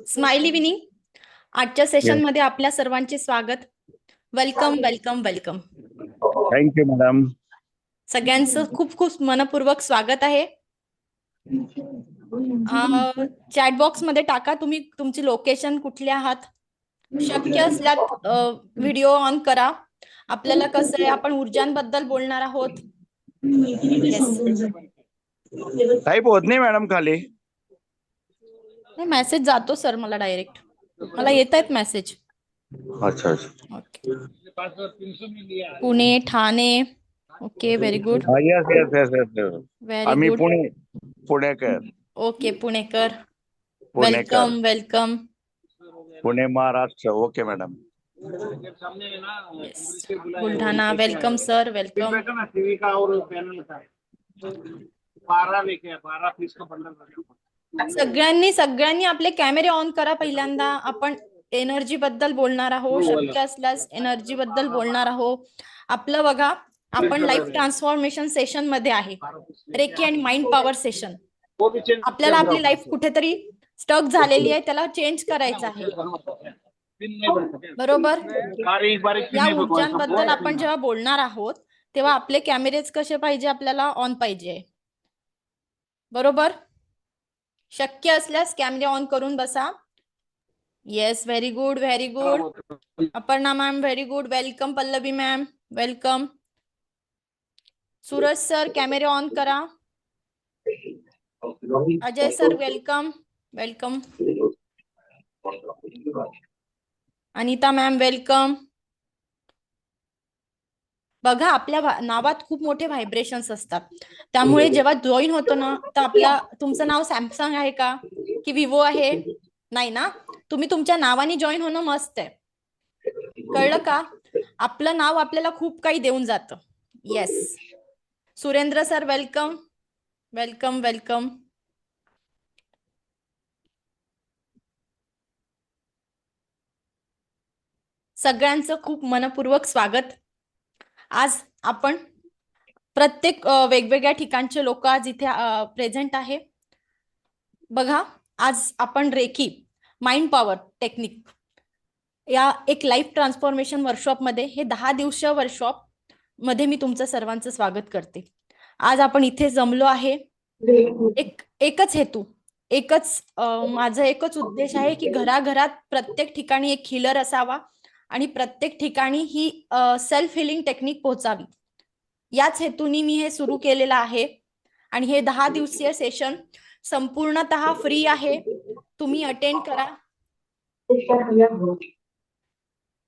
Smiley winning आजच्या session मध्ये आपल्या सर्वांचे स्वागत. Welcome welcome welcome. Thank you madam. सगळ्यांचं खूप खूप मनपूर्वक स्वागत आहे. चॅट बॉक्स मध्ये टाका तुम्ही तुमची लोकेशन कुठले आहात. शक्य असल्यास व्हिडिओ ऑन करा. आपल्याला कसं आहे, आपण ऊर्जांबद्दल बोलणार आहोत. टाईप होत नाही मॅडम खाली. नाही, मेसेज जातो सर मला डायरेक्ट. मला येत आहेत मेसेज. अच्छा अच्छा. Okay. Pune, Thane. Okay, very good. Yes yes yes yes. Very आम्ही गुड. पुणेकर. ओके, पुणेकर. पुणेकर. Welcome welcome. Pune Maharashtra. Okay madam. Buldhana. Welcome sir, welcome. सगळ्यांनी आपले कॅमेरे ऑन करा. पहिल्यांदा आपण एनर्जी बद्दल बोलणार आहोत. शक्य असल्यास एनर्जी बद्दल बोलणार आहोत. आपलं बघा, आपण लाईफ ट्रान्सफॉर्मेशन सेशन मध्ये आहे. Reiki and mind power session. आपल्याला आपली लाईफ कुठेतरी स्टक झालेली आहे, त्याला चेंज करायचं आहे. बरोबर. या ऊर्जांबद्दल आपण जेव्हा बोलणार आहोत तेव्हा आपले कॅमेरेज कसे पाहिजे, आपल्याला ऑन पाहिजे. बरोबर. शक्य असल्यास कॅमेरे ऑन करून बसा. Yes, very good very good. Aparna ma'am very good. Welcome. Pallavi ma'am welcome. Suraj sir कॅमेरे ऑन करा. Ajay sir welcome welcome. Anita ma'am welcome. बघा, आपल्या नावात खूप मोठे व्हायब्रेशन्स असतात. त्यामुळे जेव्हा जॉईन होतो ना, तर तुमचं नाव सॅमसंग आहे का की विवो आहे? नाही ना. तुम्ही तुमच्या नावाने जॉईन होणं मस्त आहे. कळलं का? आपलं नाव आपल्याला खूप काही देऊन जातं. Yes. Surendra sir welcome welcome welcome. सगळ्यांचं खूप मनपूर्वक स्वागत. आज आपण प्रत्येक वेगवेगळ्या ठिकाणचे लोक आज इथे प्रेझेंट आहे. बघा, आज आपण रेकी माइंड पॉवर टेक्निक या एक लाईफ ट्रान्सफॉर्मेशन वर्कशॉप मध्ये, हे 10 दिवसीय वर्कशॉप मध्ये मी तुमचं सर्वांचं स्वागत करते. आज आपण इथे जमलो आहे एकच हेतू, माझं एकच उद्देश आहे की घराघरात प्रत्येक ठिकाणी एक हिलर असावा आणि प्रत्येक ठिकाणी ही सेल्फ हिलिंग टेक्निक पोहोचावी. याच हेतूने मी हे सुरू केलेलं आहे. आणि हे 10 दिवसीय सेशन संपूर्णतः फ्री आहे. तुम्ही अटेंड करा.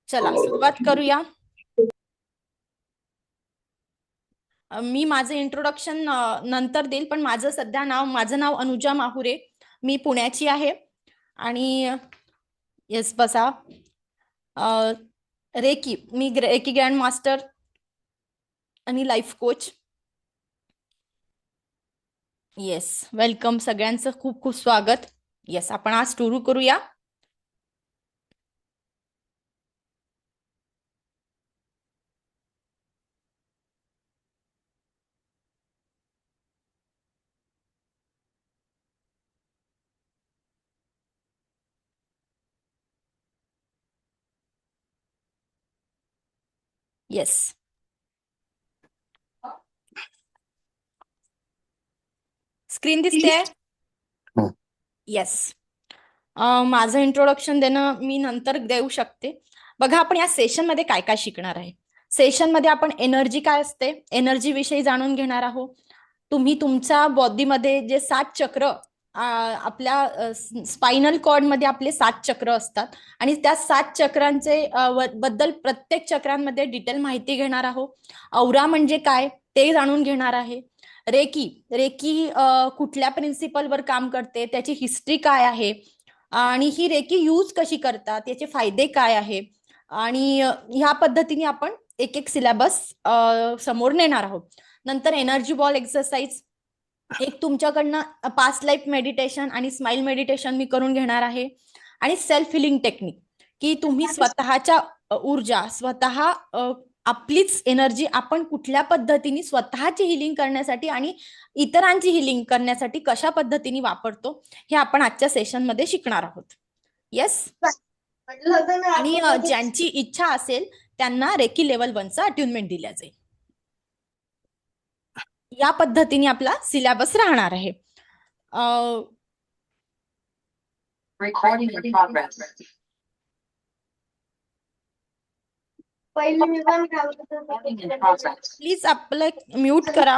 चला सुरुवात करूया. मी माझं इंट्रोडक्शन नंतर देईल, पण माझं नाव अनुजा माहुरे. मी पुण्याची आहे. आणि येस बसा. मी रेकी ग्रँड मास्टर आणि लाईफ कोच. Yes, welcome. सगळ्यांचं खूप खूप स्वागत. येस, आपण आज सुरू करूया. येस, स्क्रीन दिसते? येस. माझं इंट्रोडक्शन देणं मी नंतर देऊ शकते. बघा, आपण या सेशन मध्ये काय काय शिकणार आहे. सेशन मध्ये आपण एनर्जी काय असते, एनर्जी विषयी जाणून घेणार आहोत. तुम्ही तुमच्या बॉडीमध्ये जे 7 चक्र, आपल्या स्पायनल कॉर्ड मध्ये आपले 7 चक्र असतात आणि त्या 7 चक्रांचे बद्दल प्रत्येक चक्रांमध्ये डिटेल माहिती घेणार आहोत. औरा म्हणजे काय ते जाणून घेणार आहे. रेकी कुठल्या प्रिन्सिपलवर काम करते, त्याची हिस्ट्री काय आहे आणि ही रेकी यूज कशी करतात, याचे फायदे काय आहे. आणि ह्या पद्धतीने आपण एक एक सिलेबस समोर नेणार आहोत. नंतर एनर्जी बॉल एक्सरसाइज, एक तुमच्याकडनं पास्ट लाईफ मेडिटेशन आणि स्माइल मेडिटेशन मी करून घेणार आहे. आणि सेल्फ हिलिंग टेक्निक, की तुम्ही स्वतःच्या ऊर्जा स्वतः आपलीच एनर्जी आपण कुठल्या पद्धतीने स्वतःची हिलिंग करण्यासाठी आणि इतरांची हिलिंग करण्यासाठी कशा पद्धतीने वापरतो हे आपण आजच्या सेशन मध्ये शिकणार आहोत. येस. आणि ज्यांची इच्छा असेल त्यांना रेकी लेवल 1 चा अट्युनमेंट दिल्या जाईल. या पद्धतीने आपला सिलेबस राहणार आहे. Recording in progress. पहिली मी पण Recording in progress. प्लीज आपलं म्यूट करा.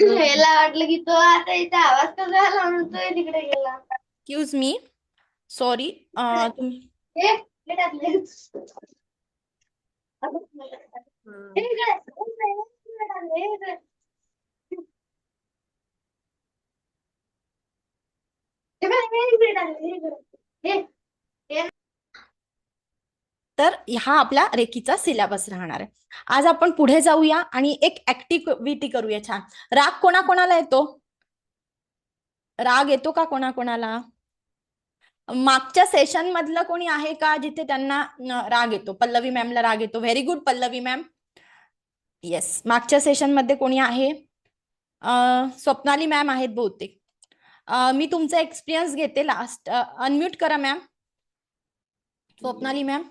ह्याला वाटलं की तो आता इथे आवाज कसा आला म्हणून तो तिकडे गेला. Excuse me. सॉरी. तुम्ही हे टाकले. हे काय? तर हा आपला रेकीचा सिलेबस राहणार आहे. आज आपण पुढे जाऊया आणि एक ऍक्टिव्हिटी करूया. छान. राग कोणाकोणाला येतो? राग येतो का कोणाकोणाला? मागच्या सेशन मधलं कोणी आहे का जिथे त्यांना राग येतो? पल्लवी मॅमला राग येतो. Very good Pallavi ma'am. Yes. मागच्या सेशन मध्ये कोणी आहे? स्वप्नाली मॅम आहेत बहुतेक. मी तुमचा एक्सपिरियन्स घेते लास्ट. अनम्यूट करा मॅम. स्वप्नाली मॅम.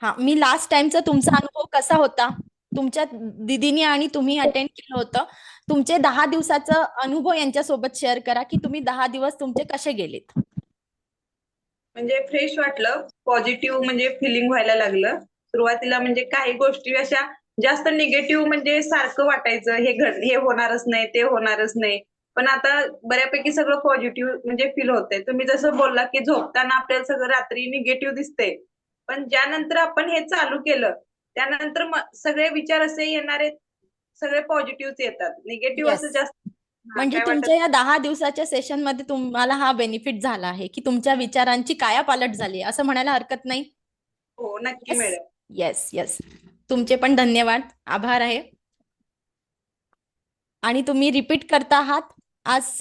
हा, मी लास्ट टाइमचा तुमचा अनुभव कसा होता? तुमच्या दीदीने आणि तुम्ही अटेंड केलं होतं. तुमचे 10 दिवसाचा अनुभव यांच्यासोबत शेअर करा की तुम्ही 10 दिवस तुमचे कसे गेलेत. म्हणजे फ्रेश वाटलं, पॉझिटिव्ह म्हणजे फिलिंग व्हायला लागलं. सुरुवातीला म्हणजे काही गोष्टी अशा जास्त निगेटिव्ह म्हणजे सारखं वाटायचं, हे होणारच नाही, ते होणारच नाही. पण आता बऱ्यापैकी सगळं पॉझिटिव्ह म्हणजे फील होतंय. तुम्ही जसं बोलला की झोपताना आपल्याला सगळं रात्री निगेटिव्ह दिसतंय, पण ज्यानंतर आपण हे चालू केलं त्यानंतर सगळे विचार असे येणारे सगळे पॉझिटिव्ह येतात. Negative Yes. असं जास्त म्हणजे काय वाटत तुमच्या या 10 दिवसाच्या सेशन मध्ये तुम्हाला हा बेनिफिट झाला आहे की तुमच्या विचारांची कायापालट झाली असं म्हणायला हरकत नाही. हो, नक्की मॅडम. Yes yes. तुमचे पण धन्यवाद, आभार आहे. आणि तुम्ही रिपीट करता आहात आज.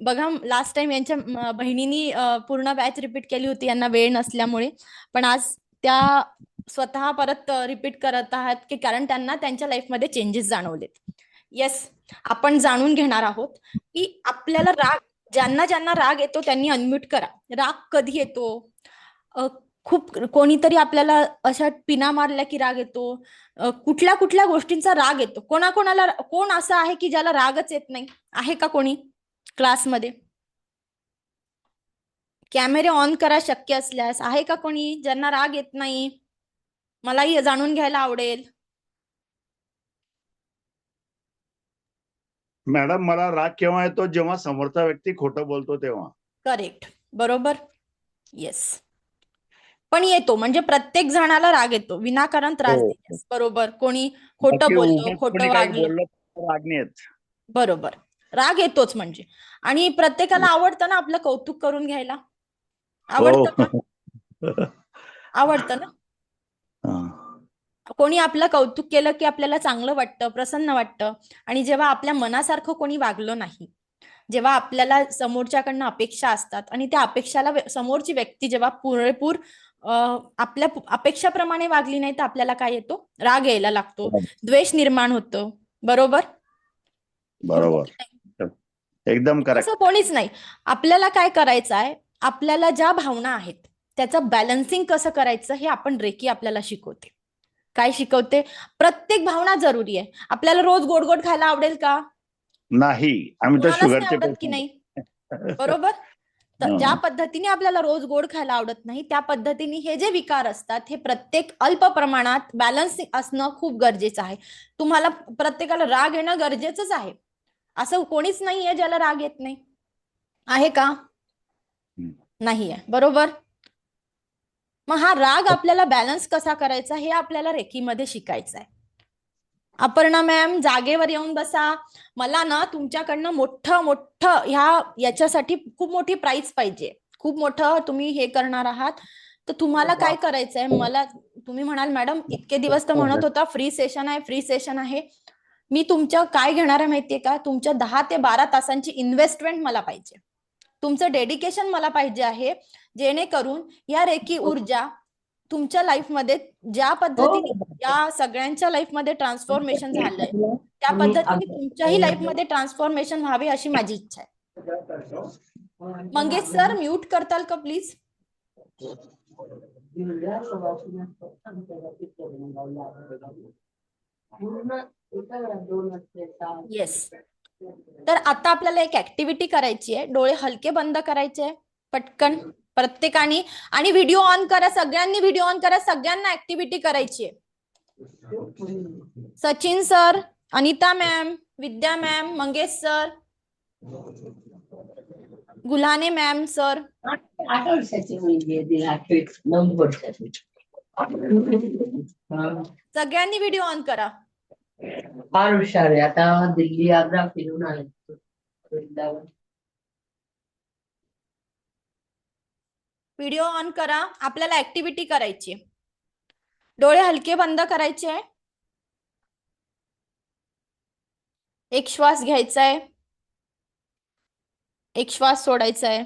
बघा लास्ट टाइम यांच्या बहिणींनी पूर्ण बॅच रिपीट केली होती, यांना वेळ नसल्यामुळे. पण आज त्या स्वतः परत रिपीट करत आहात की कारण त्यांना त्यांच्या लाईफमध्ये चेंजेस जाणवलेत. येस. आपण जाणून घेणार आहोत की आपल्याला राग, ज्यांना ज्यांना राग येतो त्यांनी अनम्यूट करा. राग कधी येतो? खूप कोणीतरी आपल्याला अशा पिना मारल्या की राग येतो. कुठल्या कुठल्या गोष्टींचा राग येतो? कोणाकोणाला, कोण असं आहे की ज्याला रागच येत नाही? आहे का कोणी क्लासमध्ये? कॅमेरे ऑन करा शक्य असल्यास. आहे का कोणी ज्यांना राग येत नाही? मलाही जाणून घ्यायला आवडेल. मॅडम मला राग केव्हा येतो? जेव्हा समोरचा व्यक्ती खोटं बोलतो तेव्हा. करेक्ट. बरोबर. येस. पण येतो म्हणजे प्रत्येक जणाला राग येतो, विनाकारण त्रास हो. देण्यास. बरोबर. कोणी खोटं बोललं, खोटं वागलं. राग नाही येत. बरोबर. राग येतोच म्हणजे. आणि प्रत्येकाला आवडतं ना आपलं कौतुक करून घ्यायला. आवडतं का? आवडतं ना. कोणी आपलं कौतुक केलं की आपल्याला चांगलं वाटतं, प्रसन्न वाटतं. आणि जेव्हा आपल्या मनासारखं कोणी वागलं नाही, जेव्हा आपल्याला समोरच्याकडनं अपेक्षा असतात आणि त्या अपेक्षाला समोरची व्यक्ती जेव्हा पुरेपूर आपल्या अपेक्षाप्रमाणे वागली नाही तर आपल्याला काय येतो? राग यायला लागतो, द्वेष निर्माण होतो. बरोबर. बरोबर. एकदम करेक्ट. असं कोणीच नाही. आपल्याला काय करायचं आहे? आपल्याला ज्या भावना आहेत त्याचं बॅलन्सिंग कसं करायचं हे आपण रेकी आपल्याला शिकवते. काय शिकवते? प्रत्येक भावना जरुरी आहे. आपल्याला रोज गोड गोड खायला आवडेल का? नाही. आम्ही तर कोणालाच नाही शुगरचे आवडत की नाही? बरोबर. तर ज्या पद्धतीने आपल्याला रोज गोड खायला आवडत नाही त्या पद्धतीने हे जे विकार असतात हे प्रत्येक अल्प प्रमाणात बॅलन्स असणं खूप गरजेचं आहे. तुम्हाला प्रत्येकाला राग येणं गरजेचंच आहे. असं कोणीच नाहीये ज्याला राग येत नाही. आहे का? नाहीये. बरोबर. मग हा राग आपल्याला बॅलन्स कसा करायचा हे आपल्याला रेकीमध्ये शिकायचं आहे. अपर्णा मॅम जागेवर येऊन बसा. मला ना तुमच्याकडनं मोठं याच्यासाठी खूप मोठी प्राइस पाहिजे. खूप मोठं तुम्ही हे करणार आहात. तर तुम्हाला काय करायचंय? मला तुम्ही म्हणाल मॅडम इतके दिवस तर म्हणत होता फ्री सेशन आहे, फ्री सेशन आहे. मी तुमच्या काय घेणार आहे माहितीये का? तुमच्या 10 ते 12 तासांची इन्व्हेस्टमेंट मला पाहिजे. तुमचं डेडिकेशन मला पाहिजे आहे, जेणेकरून या रेकी ऊर्जा तुमच्या लाईफमध्ये ज्या पद्धतीने या सगळ्यांच्या लाईफमध्ये ट्रान्सफॉर्मेशन झालंय त्या पद्धतीने तुमच्याही लाईफमध्ये ट्रान्सफॉर्मेशन व्हावे अशी माझी इच्छा आहे. मंगेश सर, म्यूट करताल का प्लीज? येस. तर आता आपल्याला एक ऍक्टिव्हिटी करायची आहे. डोळे हलके बंद करायचे पटकन प्रत्येकाने, आणि व्हिडिओ ऑन करा. सगळ्यांनी व्हिडिओ ऑन करा. सगळ्यांना ऍक्टिव्हिटी करायची आहे. Sachin sir, Anita ma'am, Vidya ma'am, Mangesh sir, Gulhane ma'am, sir. 8 वर्षाची मुलगी आहे, तिला 9 वर्षाची. सगळ्यांनी व्हिडिओ ऑन करा. फार हुशार आहे. आता दिल्ली आग्रा फिरून आले. व्हिडिओ ऑन करा. आपल्याला ऍक्टिव्हिटी करायची. डोळे हलके बंद करायचे. एक श्वास घ्यायचा आहे, एक श्वास सोडायचा आहे.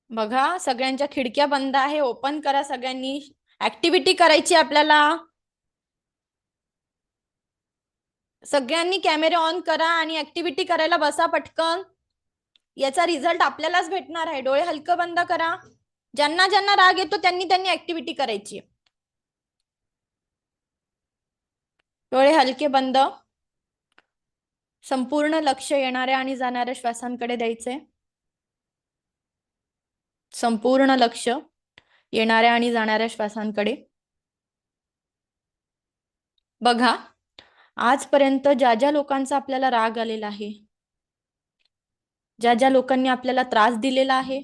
बघा, सगळ्यांच्या खिडक्या बंद आहे. ओपन करा. सगळ्यांनी ऍक्टिव्हिटी करायची आपल्याला. सगळ्यांनी कॅमेरे ऑन करा आणि ऍक्टिव्हिटी करायला बसा पटकन. याचा रिझल्ट आपल्यालाच भेटणार आहे. डोळे हलकं बंद करा. ज्यांना ज्यांना राग येतो त्यांनी ऍक्टिव्हिटी करायची. डोळे हलके बंद. संपूर्ण लक्ष येणाऱ्या आणि जाणाऱ्या श्वासांकडे द्यायचे. संपूर्ण लक्ष येणाऱ्या आणि जाणाऱ्या श्वासांकडे. बघा, आजपर्यंत ज्या ज्या लोकांचा आपल्याला राग आलेला आहे, ज्या ज्या लोकांनी आपल्याला त्रास दिलेला आहे,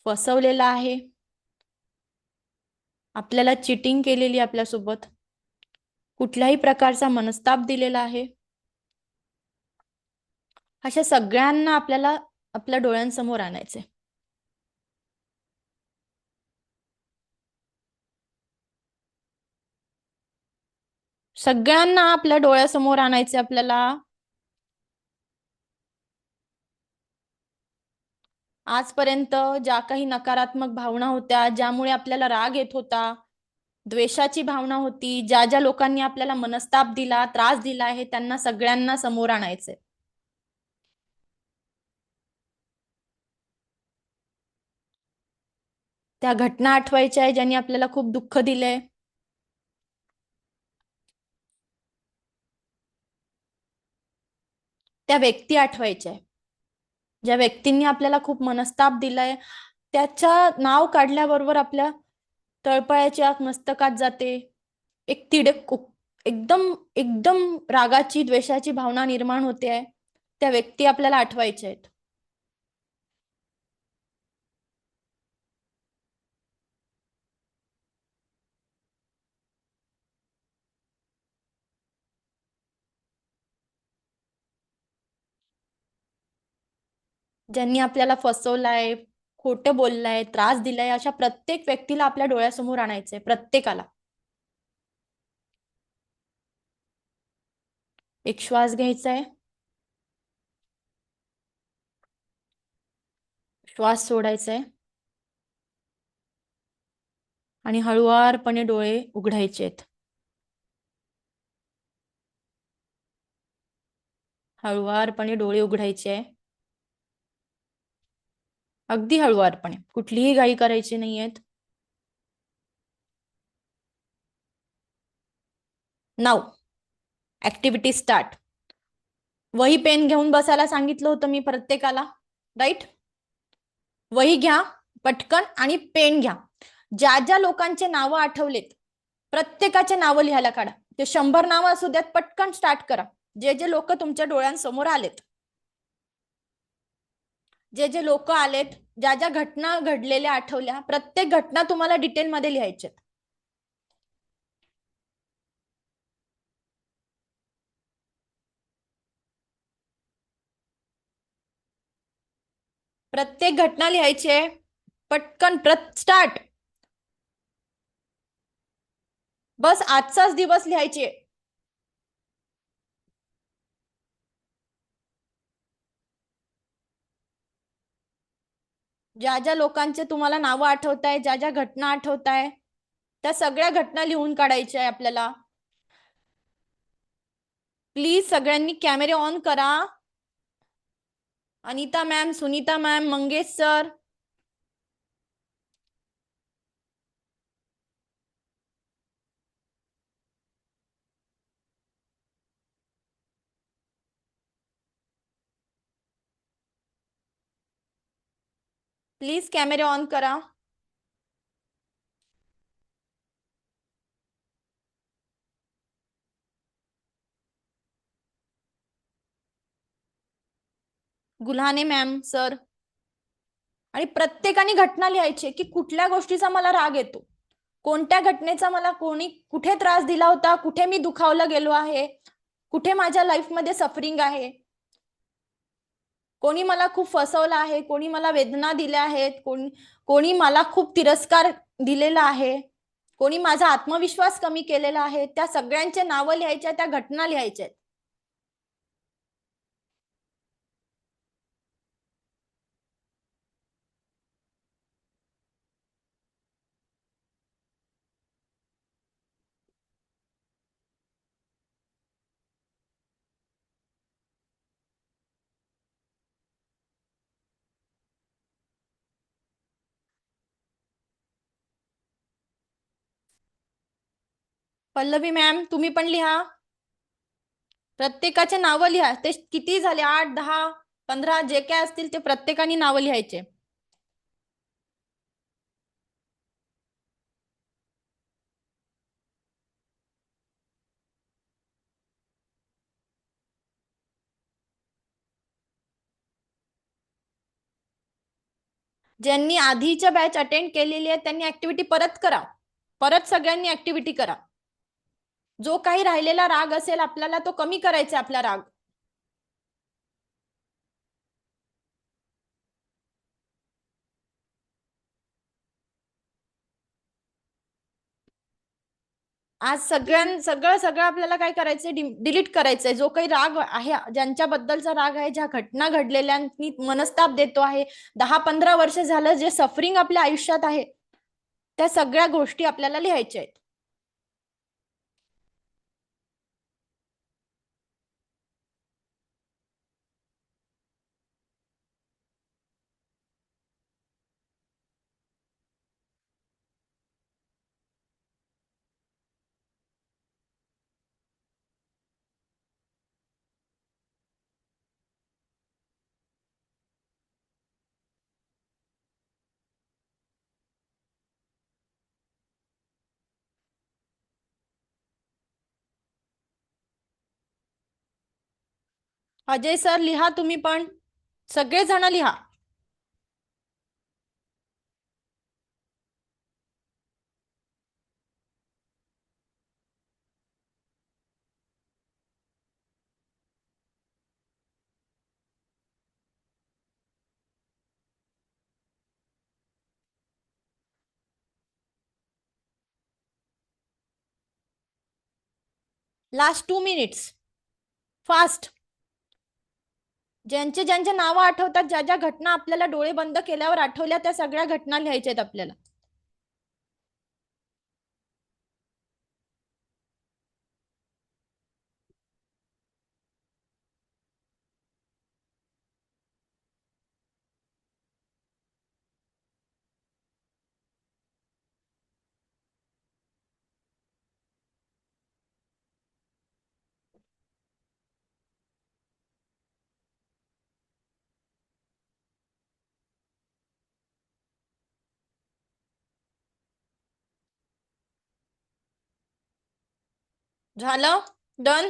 फसवलेला आहे, आपल्याला चिटिंग केलेली, आपल्यासोबत कुठल्याही प्रकारचा मनस्ताप दिलेला आहे, अशा सगळ्यांना आपल्याला आपल्या डोळ्यांसमोर आणायचे. सगळ्यांना आपल्या डोळ्यासमोर आणायचे आपल्याला. आजपर्यंत ज्या काही नकारात्मक भावना होत्या, ज्यामुळे आपल्याला राग येत होता, द्वेषाची भावना होती, ज्या ज्या लोकांनी आपल्याला मनस्ताप दिला, त्रास दिला आहे, त्यांना सगळ्यांना समोर आणायचे. त्या घटना आठवायच्या आहे ज्यांनी आपल्याला खूप दुःख दिले. त्या व्यक्ती आठवायच्या आहे ज्या व्यक्तींनी आपल्याला खूप मनस्ताप दिलाय. त्याचं नाव काढल्याबरोबर आपल्या तळपायाची आग मस्तकात जाते. एक तिडक एकदम एकदम रागाची, द्वेषाची भावना निर्माण होते आहे. त्या व्यक्ती आपल्याला आठवायच्या आहेत. ज्यांनी आपल्याला फसवलाय, खोटं बोललाय, त्रास दिलाय, अशा प्रत्येक व्यक्तीला आपल्या डोळ्यासमोर आणायचंय. प्रत्येकाला. एक श्वास घ्यायचा आहे, श्वास सोडायचा आहे आणि हळुवारपणे डोळे उघडायचे आहेत. हळुवारपणे डोळे उघडायचे आहे. अगदी हळुवारपणे, कुठलीही घाई करायची नाहीयेत. Now activity start. वही पेन घेऊन बसायला सांगितलं होतं मी प्रत्येकाला, राईट? वही घ्या पटकन आणि पेन घ्या. ज्या ज्या लोकांचे नावं आठवलेत प्रत्येकाचे नावं लिहायला काढा. ते 100 नावं असू द्यात, पटकन स्टार्ट करा. जे जे लोक तुमच्या डोळ्यांसमोर आलेत, जे जे लोक आलेत, ज्या ज्या घटना घडलेल्या आठवल्या, प्रत्येक घटना तुम्हाला डिटेलमध्ये लिहायच्यात. प्रत्येक घटना लिहायची आहे. पटकन स्टार्ट. बस आजचाच दिवस लिहायचे. ज्या ज्या लोकांचे तुम्हाला नावं आठवत आहे, ज्या ज्या घटना आठवत आहे, त्या सगळ्या घटना लिहून काढायच्या आहे आपल्याला. प्लीज सगळ्यांनी कॅमेरे ऑन करा. Anita ma'am, Sunita ma'am, Mangesh sir. Please कॅमेरे ऑन करा. Gulhane ma'am, sir. आणि प्रत्येकाने घटना लिहायची की कुठल्या गोष्टीचा मला राग येतो, कोणत्या घटनेचा मला कोणी कुठे त्रास दिला होता, कुठे मी दुखावलं गेलो आहे, कुठे माझ्या लाईफमध्ये सफरिंग आहे, कोणी मला खूप फसवलं आहे, कोणी मला वेदना दिल्या आहेत, कोणी मला खूप तिरस्कार दिलेला आहे, कोणी माझा आत्मविश्वास कमी केलेला आहे. त्या सगळ्यांचे नावं लिहायच्या, त्या घटना लिहायच्या. पल्लवी मॅम, तुम्ही पण लिहा. प्रत्येकाचे नावं लिहा. ते किती झाले, 8, 10, 15 जे काय असतील ते प्रत्येकाने नावं लिहायचे. ज्यांनी आधीच्या बॅच अटेंड केलेली आहे त्यांनी ऍक्टिव्हिटी परत करा. परत सगळ्यांनी ऍक्टिव्हिटी करा. जो काही राहिलेला राग असेल आपल्याला तो कमी करायचा, आपला राग. आज सगळं आपल्याला काय करायचंय, डिलीट करायचंय. जो काही राग आहे, ज्यांच्याबद्दलचा राग आहे, ज्या घटना घडलेल्यांनी मनस्ताप देतो आहे, 10-15 वर्ष झालं जे सफरिंग आपल्या आयुष्यात आहे, त्या सगळ्या गोष्टी आपल्याला लिहायच्या आहेत. अजय सर लिहा, तुम्ही पण सगळेजण लिहा. Last 2 minutes, fast. ज्यांचे ज्यांचे नावं आठवतात, ज्या ज्या घटना आपल्याला डोळे बंद केल्यावर आठवल्या, त्या सगळ्या घटना लिहायच्या आहेत आपल्याला. झालं, डन.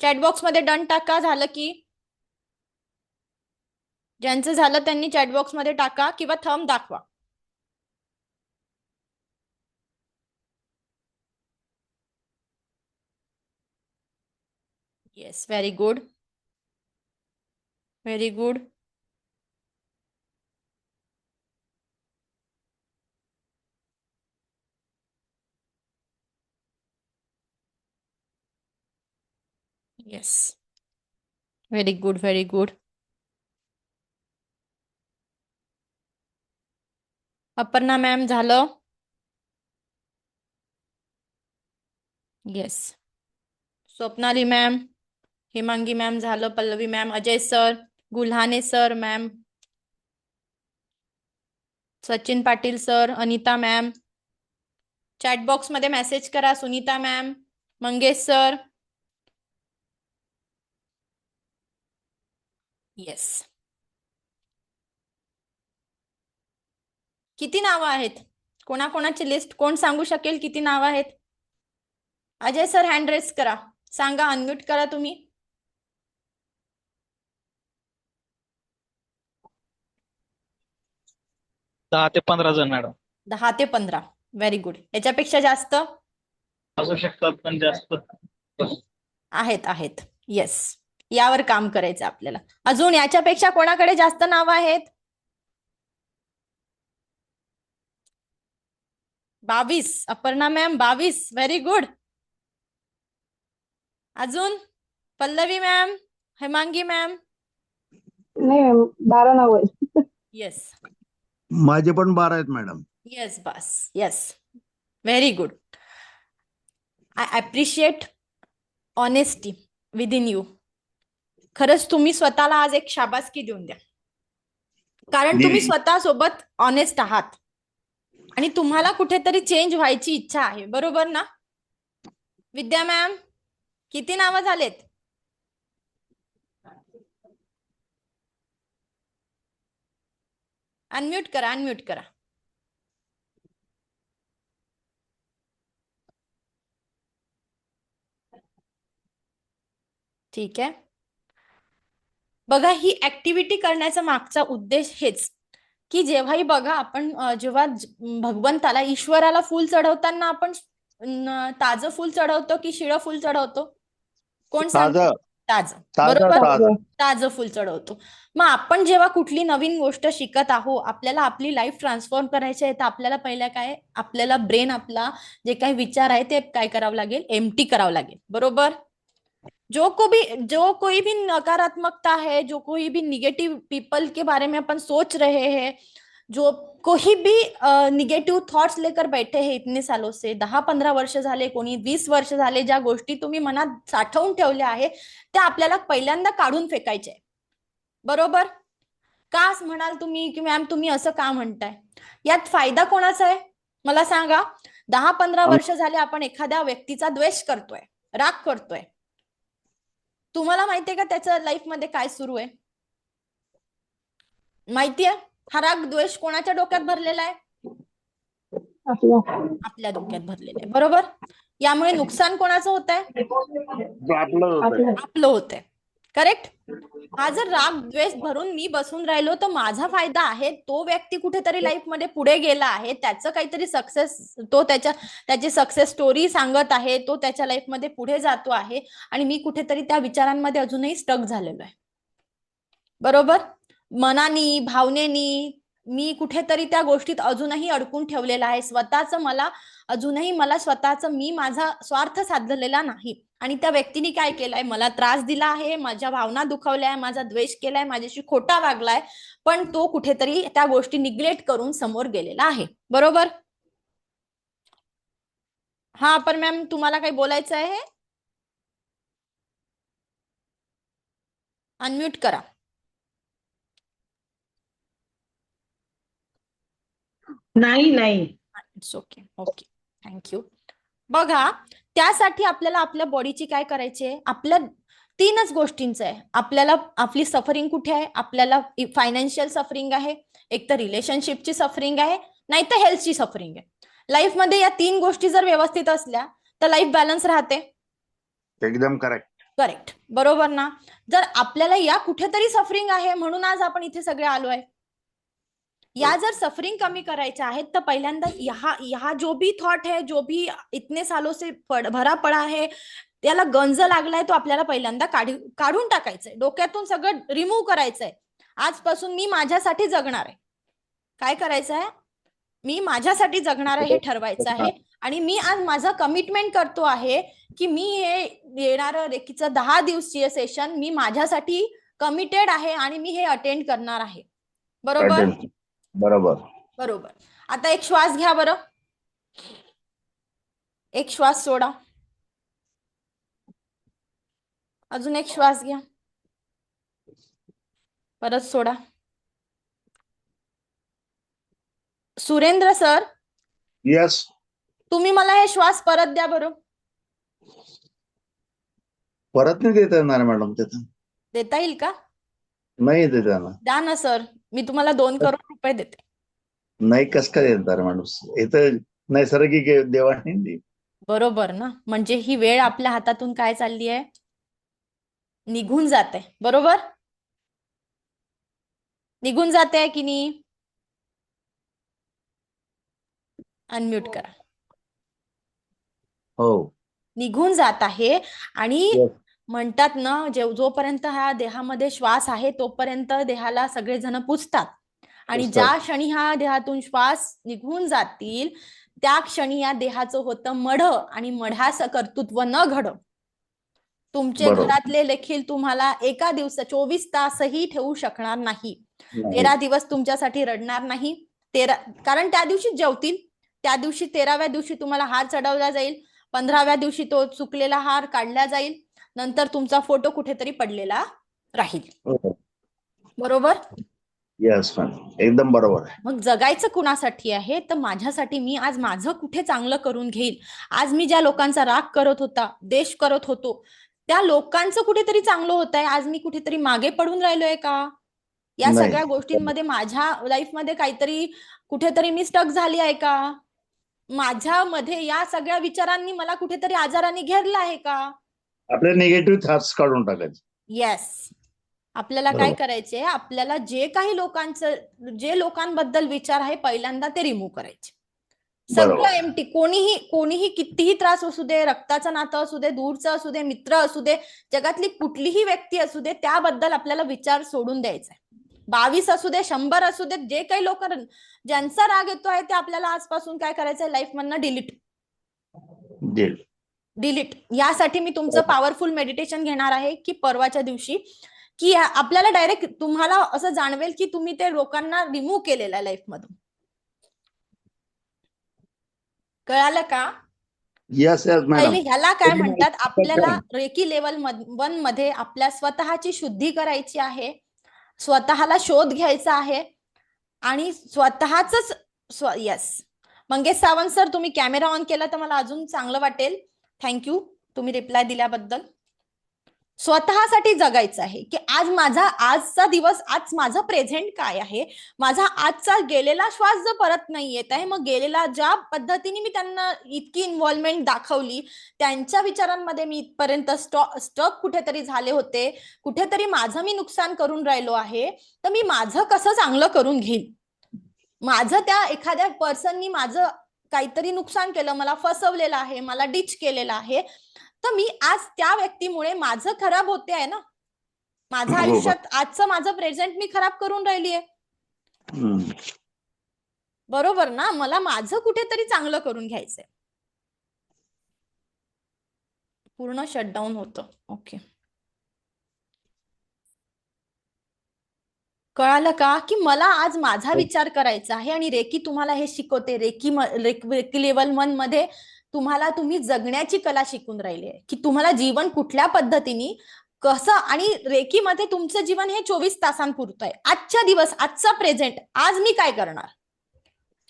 चॅटबॉक्स मध्ये डन टाका झालं की. ज्यांचं झालं त्यांनी चॅटबॉक्स मध्ये टाका किंवा थंब दाखवा. Yes, very good, very good. Yes, very good, very good. Aparna ma'am झालं? Yes. Swapnali ma'am, Hemangi ma'am झालं, Pallavi ma'am, Ajay sir, Gulhane sir ma'am, Sachin Patil sir, Anita ma'am, chat box मध्ये मेसेज करा. Sunita ma'am, Mangesh sir. Yes. किती नावं आहेत? कोणाकोणाची लिस्ट कोण सांगू शकेल किती नावं आहेत? अजय सर हँड रेस करा. सांगा, अनम्यूट करा तुम्ही. दहा ते 15 जण मॅडम 10 ते 15. Very good. याच्यापेक्षा जास्त असू शकतात, पण जास्त आहेत. येस. यावर काम करायचं आपल्याला. अजून याच्यापेक्षा कोणाकडे जास्त नावं आहेत? 22. अपर्णा मॅम 22. Very good. अजून पल्लवी मॅम, हेमांगी मॅम. नाही मॅम 12 नाव आहेत. येस. माझे पण 12 आहेत madam. Yes bus. Yes. Very good. I appreciate honesty within you. खरंच तुम्ही स्वतःला आज एक शाबासकी देऊन द्या, कारण तुम्ही स्वतः सोबत ऑनेस्ट आहात आणि तुम्हाला कुठेतरी चेंज व्हायची इच्छा आहे. बरोबर ना? विद्या मॅम, किती नावं झालेत? अनम्यूट करा. ठीक आहे. बघा, ही ऍक्टिव्हिटी करण्याचा मागचा उद्देश हेच की जेव्हाही बघा आपण जेव्हा भगवंताला, ईश्वराला फूल चढवताना आपण ताजं फूल चढवतो की शिळं फूल चढवतो? कोण सांगतो? ताजं. बरोबर, ताजं फूल चढवतो. मग आपण जेव्हा कुठली नवीन गोष्ट शिकत आहोत, आपल्याला आपली लाईफ ट्रान्सफॉर्म करायची आहे, तर आपल्याला पहिल्या काय, आपल्याला ब्रेन, आपला जे काही विचार आहे ते काय करावं लागेल? एम्प्टी करावं लागेल. बरोबर? जो कोई भी नकारात्मकता है, जो कोई भी निगेटिव पीपल के बारे में अपन सोच रहे हैं, जो कोई भी निगेटिव्ह थॉट्स लेकर बैठे हैं इतने सालों से, 10-15 वर्ष झाले, कोणी 20 वर्ष झाले, ज्या गोष्टी तुम्ही मनात साठवून ठेवल्या आहे त्या आपल्याला पहिल्यांदा काढून फेकायच्या आहे. बरोबर? का म्हणाल तुम्ही की मॅम तुम्ही असं का म्हणताय? यात फायदा कोणाचा आहे मला सांगा? 10-15 वर्ष झाले आपण एखाद्या व्यक्तीचा द्वेष करतोय, राग करतोय. तुम्हाला माहितीये का त्याच्या लाईफ मध्ये काय सुरू आहे? माहितीये? हा राग द्वेष कोणाच्या डोक्यात भरलेला आहे? आपल्या डोक्यात भरलेला आहे. बरोबर? यामुळे नुकसान कोणाचं होत आहे? आपलं होत आहे. करेक्ट? हा जर राग द्वेष भरून मी बसून राहिलो तर माझा फायदा आहे. तो व्यक्ती कुठेतरी लाईफ मध्ये पुढे गेला आहे, त्याचं काहीतरी सक्सेस, तो त्याची सक्सेस स्टोरी सांगत आहे, तो त्याच्या लाईफ मध्ये पुढे जातो आहे आणि मी कुठेतरी त्या विचारांमध्ये अजूनही स्टक झालेलो आहे. बरोबर? मनानी, भावनेनी मी कुठेतरी त्या गोष्टीत अजूनही अडकून ठेवलेला आहे. मला स्वतःचं मी माझा स्वार्थ साधलेला नाही आणि त्या व्यक्तीने काय केलंय? मला त्रास दिला आहे, माझ्या भावना दुखावल्या, माझा द्वेष केलाय, माझ्याशी खोटा वागलाय, पण तो कुठेतरी त्या गोष्टी निग्लेक्ट करून समोर गेलेला आहे. बरोबर? हा, पण मॅम तुम्हाला काही बोलायचं आहे? अनम्यूट करा. नाही. It's okay. थँक्यू. बघा, त्यासाठी आपल्याला आपल्या बॉडीची काय करायची आहे? आपल्या 3च गोष्टींचं आहे. आपल्याला आपली सफरिंग कुठे आहे? आपल्याला फायनान्शियल सफरिंग आहे, एक तर रिलेशनशिपची सफरिंग आहे, नाही तर हेल्थची सफरिंग आहे. लाईफ मध्ये या 3 गोष्टी जर व्यवस्थित असल्या तर लाईफ बॅलन्स राहते. एकदम करेक्ट. बरोबर ना? जर आपल्याला या कुठेतरी सफरिंग आहे, म्हणून आज आपण इथे सगळे आलो आहे. या जर सफरिंग कमी करायच्या आहेत तर पहिल्यांदा यहाँ जो भी थॉट है, जो भी इतने सालों से भरा पड़ा है, त्याला गंज लागलाय, तो आपल्याला पहिल्यांदा काढून टाकायचंय. डोक्यातून सगळं रिमूव्ह करायचंय. आजपासून मी माझ्यासाठी जगणार आहे. काय करायचं आहे? मी माझ्यासाठी जगणार आहे हे ठरवायचं आहे आणि मी आज माझा कमिटमेंट करतो आहे की मी हे येणारं रेकीचं 10 दिवसीय सेशन मी माझ्यासाठी कमिटेड आहे आणि मी हे अटेंड करणार आहे. बरोबर? आता एक श्वास घ्या बरं. एक श्वास सोडा. अजून एक श्वास घ्या. परत सोडा. Surendra sir, yes. तुम्ही मला हे श्वास परत द्या बरं. परत नाही देता येणार मॅडम तिथं. देता येईल का? नाही देता येणार. द्या ना सर, मी तुम्हाला 2 करोड रुपये देते. नाही, कस काय देणार माणूस? हे तर नैसर्गिक आहे, देवाने दिली. बरोबर ना? म्हणजे ही वेळ आपल्या हातातून काय चालली आहे? निघून जाते. बरोबर? निघून जाते की नाही? अनम्यूट करा. हो. निघून जात आहे. आणि Yes. म्हणतात ना, जोपर्यंत ह्या देहामध्ये श्वास आहे तोपर्यंत देहाला सगळेजण पुजतात. आणि पुजतात. ज्या क्षणी ह्या देहातून श्वास निघून जातील त्या क्षणी या देहाचं होतं मढ, आणि मढास कर्तृत्व न घड. तुमचे बरोबर. घरातले देखील तुम्हाला एका दिवसा 24 तासही ठेवू शकणार नाही. नाही. 13 दिवस तुमच्यासाठी रडणार नाही. कारण त्या दिवशी जेवतील. त्या दिवशी 13व्या दिवशी तुम्हाला हार चढवला जाईल. 15व्या दिवशी तो चुकलेला हार काढला जाईल. नंतर तुमचा फोटो कुठेतरी पडलेला राहील. हो. बरोबर? येस मॅडम, एकदम बरोबर आहे. मग जगायचं कुणासाठी आहे? तर माझ्यासाठी. मी आज माझं कुठे चांगलं करून घेईल. आज मी ज्या लोकांचा राग करत होता, देश करत होतो, त्या लोकांचं कुठेतरी चांगलं होत आहे. आज मी कुठेतरी मागे पडून राहिलोय का? या नाही. सगळ्या गोष्टींमध्ये माझ्या लाईफमध्ये काहीतरी कुठेतरी मी स्टक झाली आहे का? माझ्यामध्ये या सगळ्या विचारांनी मला कुठेतरी आजाराने घेरला आहे का? आपले निगेटिव्ह थॉट्स काढून टाकायचे. येस. आपल्याला काय बरोबर. करायचे? आपल्याला जे काही जे लोकांबद्दल विचार आहे पहिल्यांदा ते रिमूव्ह करायचे. सगळं बरोबर. एम्प्टी. कोणीही कितीही त्रास असू दे, रक्ताचं नातं असू दे, दूरचं असू दे, मित्र असू दे, जगातली कुठलीही व्यक्ती असू दे, त्याबद्दल आपल्याला विचार सोडून द्यायचा. 22 असू दे, 100 असू दे, जे काही लोक ज्यांचा राग येतो आहे ते आपल्याला आजपासून काय करायचंय? लाईफ मधनं डिलीट. यासाठी मी तुमचं पॉवरफुल मेडिटेशन घेणार आहे की परवाच्या दिवशी, की आपल्याला डायरेक्ट तुम्हाला असं जाणवेल की तुम्ही ते लोकांना रिमूव्ह केलेलं आहे लाईफ मधून. कळालं का? Yes yes madam. पहिले ह्याला काय म्हणतात? आपल्याला रेकी लेवल 1 मध्ये आपल्या स्वतःची शुद्धी करायची आहे. स्वतःला शोध घ्यायचा आहे. आणि स्वतःच येस. मंगेश सावंत सर, तुम्ही कॅमेरा ऑन केला तर मला अजून चांगलं वाटेल. थँक्यू तुम्ही रिप्लाय दिल्याबद्दल. स्वतःसाठी जगायचं आहे की आजचा दिवस, आज माझं प्रेझेंट काय आहे? माझा आजचा गेलेला श्वास जर परत नाही येत आहे, मग गेलेला ज्या पद्धतीने मी त्यांना इतकी इन्व्हॉल्वमेंट दाखवली, त्यांच्या विचारांमध्ये मी इथपर्यंत स्टक कुठेतरी झाले होते, कुठेतरी माझं मी नुकसान करून राहिलो आहे, तर मी माझं कसं चांगलं करून घेईन? माझं त्या एखाद्या पर्सननी माझं काहीतरी नुकसान केलं, मला फसवलेलं आहे, मला डिच केलेलं आहे, तर मी आज त्या व्यक्तीमुळे माझं खराब होते आहे ना. माझ्या आयुष्यात आजचं माझं प्रेझेंट मी खराब करून राहिली आहे. बरोबर ना? मला माझं कुठेतरी चांगलं करून घ्यायचंय. पूर्ण शटडाऊन होतं. ओके, कळालं का? की मला आज माझा विचार करायचा आहे. आणि रेकी तुम्हाला हे शिकवते. रेकी लेवल 1 मध्ये तुम्ही जगण्याची कला शिकून राहिली आहे, की तुम्हाला जीवन कुठल्या पद्धतीने कसं. आणि रेकी मध्ये तुमचं जीवन हे 24 तासांपुरतं आहे. आजच्या दिवस, आजचा प्रेझेंट, आज मी काय करणार?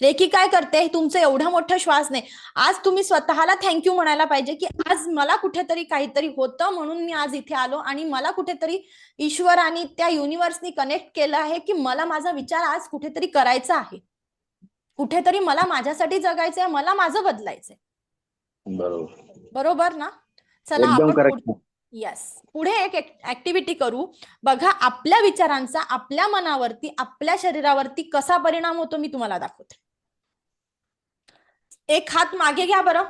रेकी काय करते? तुमचं एवढं मोठं श्वास नाही. आज तुम्ही स्वतःला थँक्यू म्हणायला पाहिजे की आज मला कुठेतरी काहीतरी होतं म्हणून मी आज इथे आलो, आणि मला कुठेतरी ईश्वर आणि त्या युनिव्हर्सनी कनेक्ट केलं आहे की मला माझा विचार आज कुठेतरी करायचा आहे. कुठेतरी मला माझ्यासाठी जगायचंय, मला माझं बदलायचंय. बरोबर ना? चला आपण पुढे एक ऍक्टिव्हिटी करू. बघा, आपल्या विचारांचा आपल्या मनावरती, आपल्या शरीरावरती कसा परिणाम होतो मी तुम्हाला दाखवते. एक हात मागे घ्या बरं.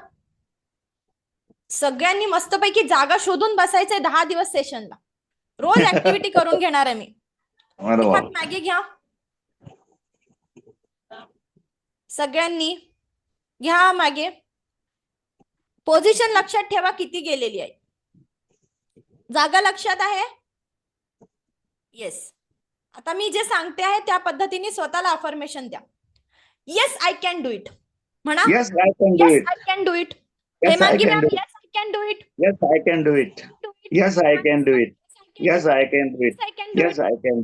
सगळ्यांनी मस्तपैकी जागा शोधून बसायचंय 10 दिवस सेशनला. रोज ऍक्टिव्हिटी करून घेणार आहे मी. एक हात मागे घ्या. सगळ्यांनी घ्या मागे. पोझिशन लक्षात ठेवा किती गेलेली आहे. जागा लक्षात आहे? येस. आता मी जे सांगते आहे त्या पद्धतीने स्वतःला अफर्मेशन द्या yes I can do it. म्हणा yes I can do yes it. I can do it. Yes I Hemangi can ma'am do it. Yes I can do it. Yes I can do it. Yes, I can do it. Yes, I can do it. Yes, I can do Yes, it. I can.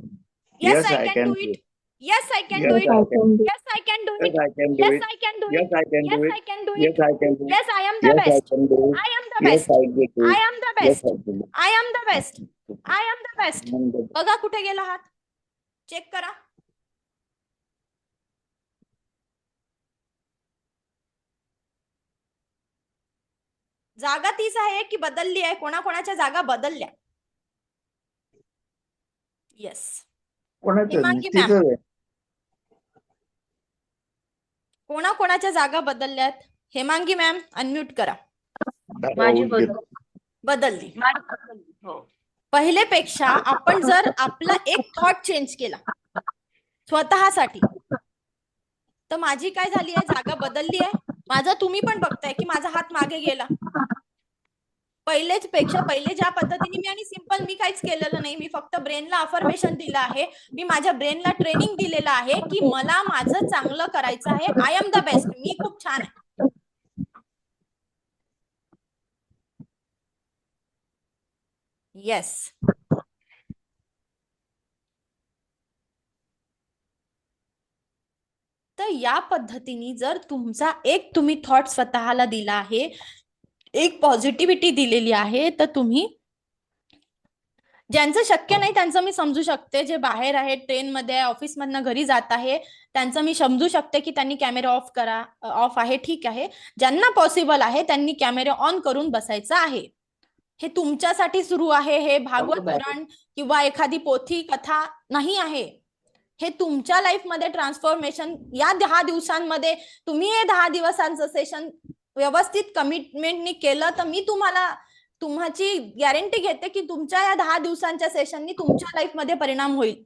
Yes, Yes, I I can can do do it. it. Yes, I can Yes, do Yes, it. I I can. can do. Yes, I can do Yes, it. I can do Yes, it. I can do Yes, it. I can do Yes, it. I can do Yes, it. I can do it. Yes, I am the Yes, I best. can do it. I am the Yes, best. I can do I it. am the Yes, best. I can do it. I am the best. I am the best. बघा कुठे गेला हात. Check करा. जागा तीच आहे की बदलली आहे? कोणाकोणाच्या जागा बदलल्या? येस. कोणाचं हेमांगी मॅम. तिथं आहे. कोणाकोणाच्या जागा बदलल्यात? हेमांगी मॅम अनम्यूट करा. माझी उलटी. बदलली. हो. पहिलेपेक्षा आपण जर आपला एक थॉट चेंज केला स्वतःसाठी, तर माझी काय झाली आहे? जागा बदलली आहे. माझा तुम्ही पण बघताय की माझा हात मागे गेला. पहिले ज्या पद्धतीने मी, आणि सिंपल मी काहीच केलेलं नाही, मी फक्त ब्रेनला अफर्मेशन दिलं आहे. मी माझ्या ब्रेनला ट्रेनिंग दिलेलं आहे की मला माझं चांगलं करायचं आहे. I am the best. मी खूप छान आहे. येस. तर या पद्धतीने जर तुमचा एक तुम्ही थॉट स्वतःला दिला आहे, एक पॉझिटिव्हिटी दिलेली आहे, तर तुम्ही, ज्यांचं शक्य नाही त्यांचं मी समजू शकते, जे बाहेर आहे, ट्रेनमध्ये, ऑफिसमधनं घरी जात आहे, त्यांचं मी समजू शकते की त्यांनी कॅमेरा ऑफ करा, ऑफ आहे, ठीक आहे. ज्यांना पॉसिबल आहे त्यांनी कॅमेरा ऑन करून बसायचं आहे. हे तुमच्यासाठी सुरू आहे. हे भागवत पुराण किंवा एखादी पोथी कथा नाही आहे. हे तुमच्या लाईफमध्ये ट्रान्सफॉर्मेशन, या 10 दिवसांमध्ये तुम्ही हे 10 दिवसांचं सेशन व्यवस्थित कमिटमेंटनी केलं, तर मी तुमची गॅरंटी घेते की तुमच्या या 10 दिवसांच्या सेशननी तुमच्या लाईफमध्ये परिणाम होईल.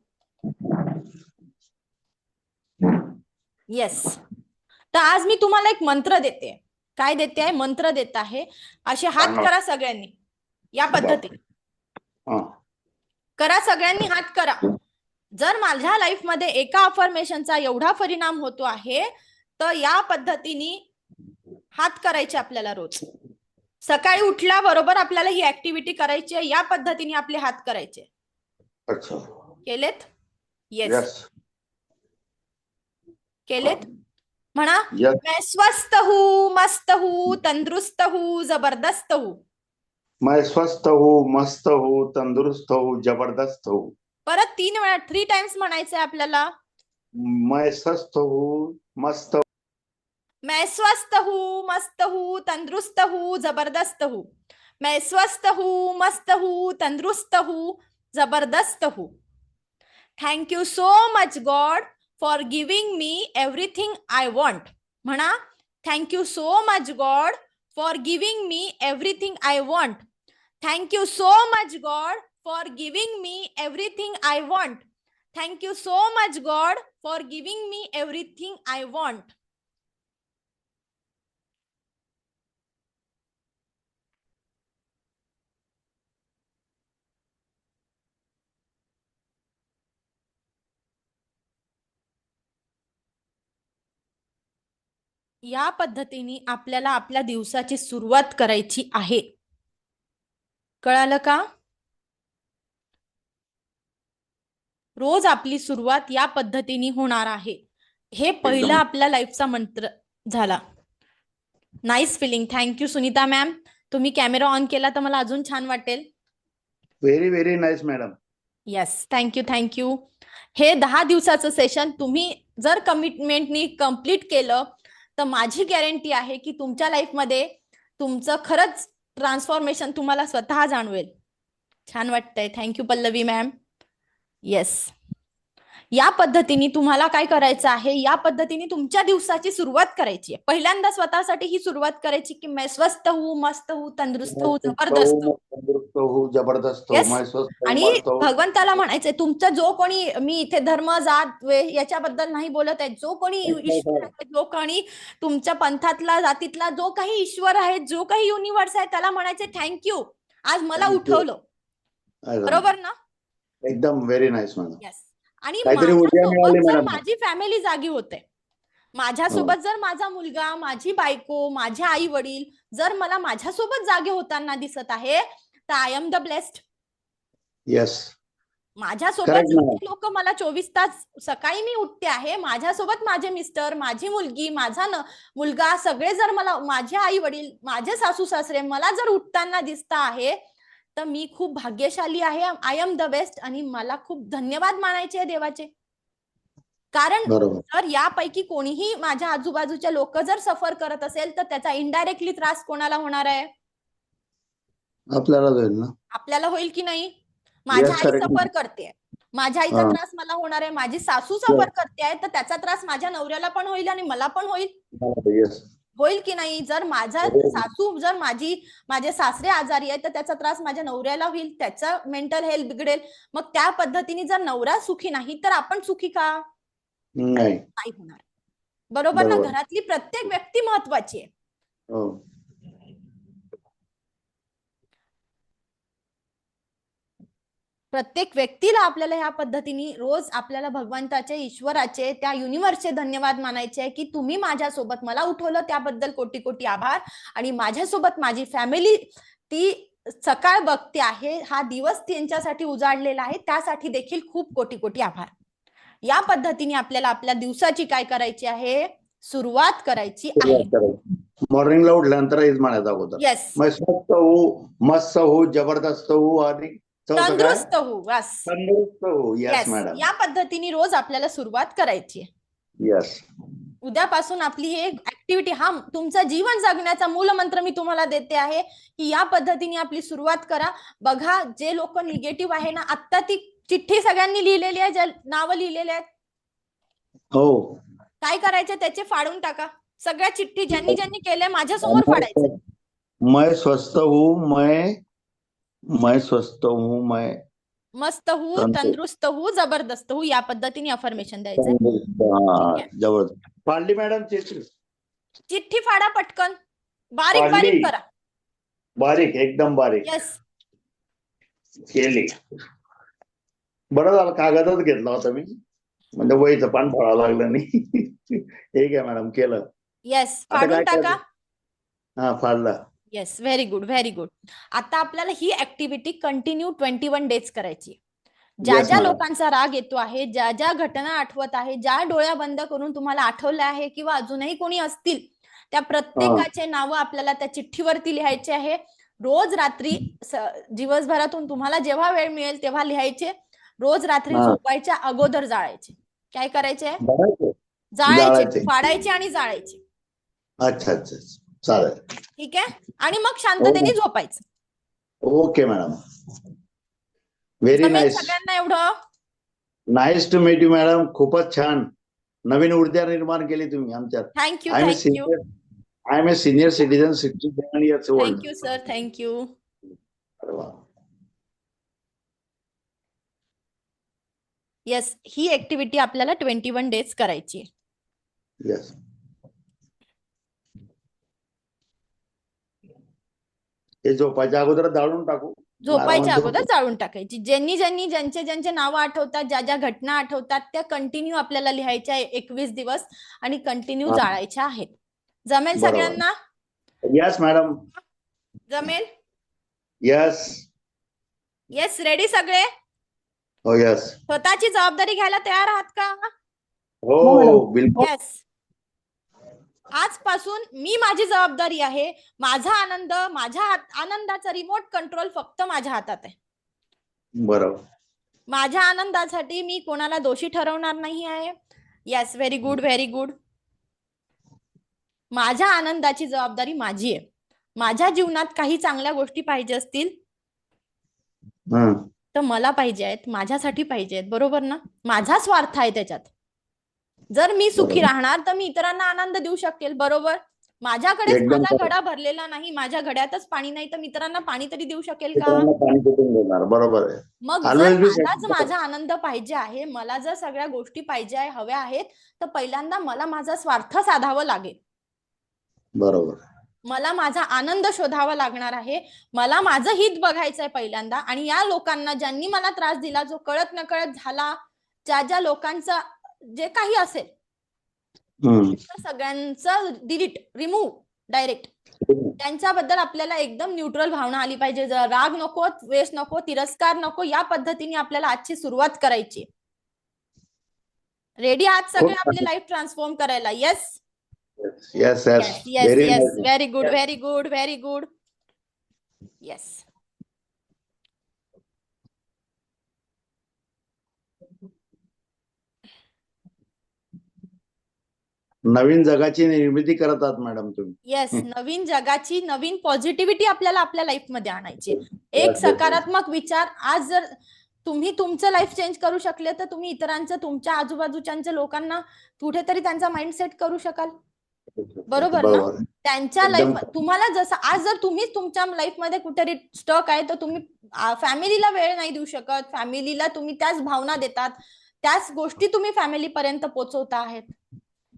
येस. तर आज मी तुम्हाला एक मंत्र देते. काय देते आहे? मंत्र देत आहे. असे हात करा सगळ्यांनी या पद्धतीने. करा सगळ्यांनी, हात करा. जर माझ्या लाईफमध्ये एका अफर्मेशनचा एवढा परिणाम होतो आहे, तर या पद्धतीने हात करायचे आपल्याला रोज. सकाळी उठल्याबरोबर आपल्याला ही ऍक्टिव्हिटी करायची आहे. या पद्धतीने आपले हात करायचे. अच्छा. केलेत? येस. यस. केलेत? म्हणा. यस. मैं स्वस्थ हूँ, मस्त हूँ, तंदुरुस्त हूँ, जबरदस्त हूँ. मैं स्वस्थ हूँ, मस्त हूँ, तंदुरुस्त हूँ, जबरदस्त हूँ. परत 3 वेळा 3 टाइम्स म्हणायचंय आपल्याला. मैं स्वस्थ हूँ, मस्त. मैं स्वस्थ हूँ, मस्त हूँ, तंदुरुस्त हूँ, जबरदस्त हूँ. मैं स्वस्थ हूँ, मस्त हूँ, तंदुरुस्त हूँ, जबरदस्त हूँ. Thank you so much God for giving me everything I want. म्हणा. Thank you so much God for giving me everything I want. Thank you so much God for giving me everything I want. Thank you so much God for giving me everything I want. या पद्धतीने आपल्याला आपल्या दिवसाची सुरुवात करायची आहे. कळालं का? रोज आपली सुरुवात या पद्धतीने होणार आहे. हे पहिलं आपल्या लाईफचा मंत्र झाला. Nice feeling. Thank you Sunita ma'am. तुम्ही कॅमेरा ऑन केला तर मला अजून छान वाटेल. Very very nice madam. Yes. Thank you. हे 10 दिवसाचं सेशन तुम्ही जर कमिटमेंटनी कम्प्लीट केलं, तर माझी गॅरंटी आहे की तुमच्या लाईफमध्ये तुमचं खरंच ट्रान्सफॉर्मेशन तुम्हाला स्वतः जाणवेल. छान वाटतंय. Thank you Pallavi ma'am. येस. या पद्धतीने तुम्हाला काय करायचं आहे? या पद्धतीने तुमच्या दिवसाची सुरुवात करायची आहे. पहिल्यांदा स्वतःसाठी ही सुरुवात करायची की मैं स्वस्थ हूँ, मस्त हूँ, तंदुरुस्त हूँ, जबरदस्त हूँ. तंदुरुस्त हूँ, जबरदस्त हूँ. Yes. मैं स्वस्थ हूँ, आणि मस्त हूँ. भगवंताला म्हणायचंय, तुमचा जो कोणी, मी इथे धर्म, जात, याच्याबद्दल नाही बोलत आहे, जो कोणी ईश्वर आहे, जो कोणी तुमच्या पंथातला, जातीतला जो काही ईश्वर आहे, जो काही युनिव्हर्स आहे, त्याला म्हणायचे थँक्यू, आज मला Thank you. उठवलं. बरोबर ना? एकदम व्हेरी नाईस मॅडम. येस. आणि काहीतरी ऊर्जा मिळाली माझ्यासोबत जर मॅडम. माझी फॅमिली जागी होते, माझ्यासोबत जर माझा मुलगा, माझी बायको, माझे आई वडील जर मला माझ्यासोबत जागे होताना दिसत आहे तर I am the blessed. Yes. माझ्यासोबत Correct, जेवढे ma'am. लोक मला 24 तास सकाळी मी उठते आहे, माझ्यासोबत माझे मिस्टर, माझी मुलगी, मुलगा सगळे जर मला, माझे आई वडील, माझे सासू सासरे मला जर उठताना दिसत आहे तर मी खूप भाग्यशाली आहे. I am the best. आणि मला खूप धन्यवाद मानायचे आहे देवाचे. कारण बरोबर. जर यापैकी कोणीही माझ्या आजूबाजूच्या लोक जर सफर करत असेल तर त्याचा इनडायरेक्टली त्रास कोणाला होणार आहे? आपल्याला होईल ना. आपल्याला होईल की नाही? माझ्या Yes, आई correct. सफर करते, माझ्या आईचा हा. त्रास मला होणार आहे. माझी सासू सफर करते आहे तर त्याचा त्रास माझ्या नवऱ्याला पण होईल आणि मला पण होईल. येस. होईल की नाही? जर माझा हो. सासू जर माझे सासरे आजारी आहे तर त्याचा त्रास माझ्या नवऱ्याला होईल, त्याचा मेंटल हेल्थ बिघडेल. मग त्या पद्धतीने जर नवरा सुखी नाही तर आपण सुखी का? नाही. नाही होणार. बरोबर ना? बरोबर. घरातली प्रत्येक व्यक्ती महत्वाची आहे. हो. प्रत्येक व्यक्तीला आपल्याला ह्या पद्धतीने रोज आपल्याला भगवंताचे, ईश्वराचे, त्या युनिव्हर्सचे धन्यवाद मानायचे आहे की तुम्ही माझ्यासोबत मला उठवलं, त्याबद्दल कोटी कोटी आभार. आणि माझ्यासोबत माझी फॅमिली ती सकाळ बघते आहे, हा दिवस त्यांच्यासाठी उजाडलेला आहे, त्यासाठी देखील खूप कोटी कोटी आभार. या पद्धतीने आपल्याला आपल्या दिवसाची काय करायची आहे? सुरुवात करायची आहे. मॉर्निंगला उठल्यानंतर हेच म्हणायचं अगोदर. येस. मैं स्वस्थ हूँ, मस्त हूँ, जबरदस्त हूँ आणि चौथं काय? तंदुरुस्त हो. बस. तंदुरुस्त हूँ. Yes yes. मॅडम. या पद्धतीने रोज आपल्याला सुरुवात करायची आहे. येस. उद्यापासून आपली एक ऍक्टिव्हिटी, हा तुमचा जीवन जगण्याचा मूलमंत्र मी तुम्हाला देते आहे की या पद्धतीने आपली सुरुवात करा. बघा, जे लोक निगेटिव्ह आहे ना, आता ती चिठ्ठी सगळ्यांनी लिहिलेली आहे, ज्या नावं लिहिलेली आहेत, हो. काय करायचं? त्याचे फाडून टाका. सगळ्या चिठ्ठी ज्यांनी ज्यांनी केल्या माझ्यासमोर फाडायचं. मैं स्वस्थ हूँ, मैं स्वस्थ हूँ, मैं मस्त हूँ, तंदुरुस्त हूँ, जबरदस्त हूँ, या पद्धतीने अफर्मेशन द्यायचं. हा, जबरदस्त. पाडली मॅडम चिठ्ठी. चिठ्ठी फाडा पटकन, बारीक फाडली. बारीक करा. बारीक, एकदम बारीक येस. केली. बरं झालं कागदच घेतला होता मी, म्हणजे वहीचं पान फाळावं लागलं नाही. ठीक आहे मॅडम, केलं. येस. आता फाडून काय टाका. करायचं? हा, फाडला. Yes. Very good, very good. आता आपल्याला ही ऍक्टिव्हिटी कंटिन्यू 21 डेज करायची. ज्या Yes, ज्या madam. लोकांचा राग येतो आहे, ज्या ज्या घटना आठवत आहे, ज्या डोळ्या बंद करून तुम्हाला आठवल्या आहे किंवा अजूनही कोणी असतील, त्या प्रत्येकाचे नाव आपल्याला त्या चिठ्ठीवरती लिहायचे आहे. रोज रात्री दिवसभरातून तुम्हाला जेव्हा वेळ मिळेल तेव्हा लिहायचे. रोज रात्री हा. झोपायच्या अगोदर जाळायचे. काय करायचे? बघायचं. जाळायचे. जाळायचे. फाडायचे आणि जाळायचे. अच्छा अच्छा, चालेल. ठीक आहे. आणि मग शांततेने झोपायचं. Okay madam. व्हेरी जमेल नाईस. सगळ्यांना एवढं? Nice to meet you madam. खूपच छान. नवीन ऊर्जा निर्माण केली तुम्ही आमच्यात. Thank you, I am thank you. A senior citizen, 67 years old. Thank you sir, thank you. अरे वा. येस. ही ऍक्टिव्हिटी आपल्याला 21 डेज करायची आहे. येस. हे झोपायच्या अगोदर जाळून टाकू. झोपायच्या आरामात अगोदर जाळून टाकायची. ज्यांचे नावं आठवतात, ज्या ज्या घटना आठवतात त्या कंटिन्यू आपल्याला लिहायच्या 21 दिवस आणि कंटिन्यू हा. जाळायच्या आहेत. जमेल बरोबर. सगळ्यांना? Yes madam. जमेल? येस. येस. रेडी सगळे? हो येस. स्वतःची जबाबदारी घ्यायला तयार आहात का? हो हो, मॅडम. बिलकुल. येस. आजपासून मी माझी जबाबदारी आहे. माझा आनंद, आनंदाचा रिमोट कंट्रोल फक्त माझ्या हातात आहे. बरोबर. माझ्या आनंदासाठी मी कोणाला दोषी ठरवणार नाही आहे. Yes. Very good, very good. माझ्या आनंदाची जबाबदारी माझी आहे. माझ्या जीवनात काही चांगल्या गोष्टी पाहिजे असतील तर मला पाहिजे आहेत, माझ्यासाठी पाहिजे आहेत. बरोबर ना? माझा स्वार्थ आहे त्याच्यात. जर मी सुखी बरोबर. राहणार तर मी इतरांना आनंद देऊ शकेल. बरोबर? माझ्याकडेच एकदम माझा बरोबर. घडा भरलेला नाही, माझ्या घड्यातच पाणी नाही, तर इतरांना पाणी तरी देऊ शकेल का? इतरांना पाणी कुठून देणार? बरोबर आहे. मग जर Always be मलाच satisfied. माझा आनंद पाहिजे आहे, मला जर सगळ्या गोष्टी पाहिजे आहे, हव्या आहेत, तर पहिल्यांदा मला माझा स्वार्थ साधावा लागेल. बरोबर. मला माझा आनंद शोधावा लागणार आहे. मला माझं हित बघायचं आहे पहिल्यांदा. आणि या लोकांना ज्यांनी मला त्रास दिला, जो कळत नकळत झाला, ज्या ज्या लोकांचा जे काही असेल हम्म. तर सगळ्यांचं डिलीट रिमूव्ह डायरेक्ट. त्यांच्याबद्दल आपल्याला एकदम न्यूट्रल भावना आली पाहिजे. राग नको, द्वेष नको, तिरस्कार नको, या पद्धतीने आपल्याला आजची सुरुवात करायची. रेडी आहात सगळे आपली लाईफ ट्रान्सफॉर्म करायला? Yes yes yes yes very yes. Nice. Very good very good very good. Yes. नवीन जगाची निर्मिती करत आहात मॅडम तुम्ही. येस, नवीन जगाची नवीन पॉझिटिव्हिटी आपल्याला आपल्या लाईफ मध्ये आणायची. एक Yes. सकारात्मक विचार. आज जर तुम्ही तुमचं लाईफ चेंज करू शकले तर तुम्ही इतरांचं, तुमच्या आजूबाजूच्या लोकांना कुठेतरी त्यांचा माइंडसेट करू शकाल. बरोबर ना? बरोबर. त्यांच्या एकदम. लाईफ तुम्हाला जसं आज जर तुम्ही तुमच्या लाईफ मध्ये कुठेतरी स्टक आहे तर तुम्ही फॅमिलीला वेळ नाही देऊ शकत. फॅमिलीला तुम्ही त्याच भावना देतात, त्याच गोष्टी तुम्ही फॅमिली पर्यंत पोहोचवता आहेत.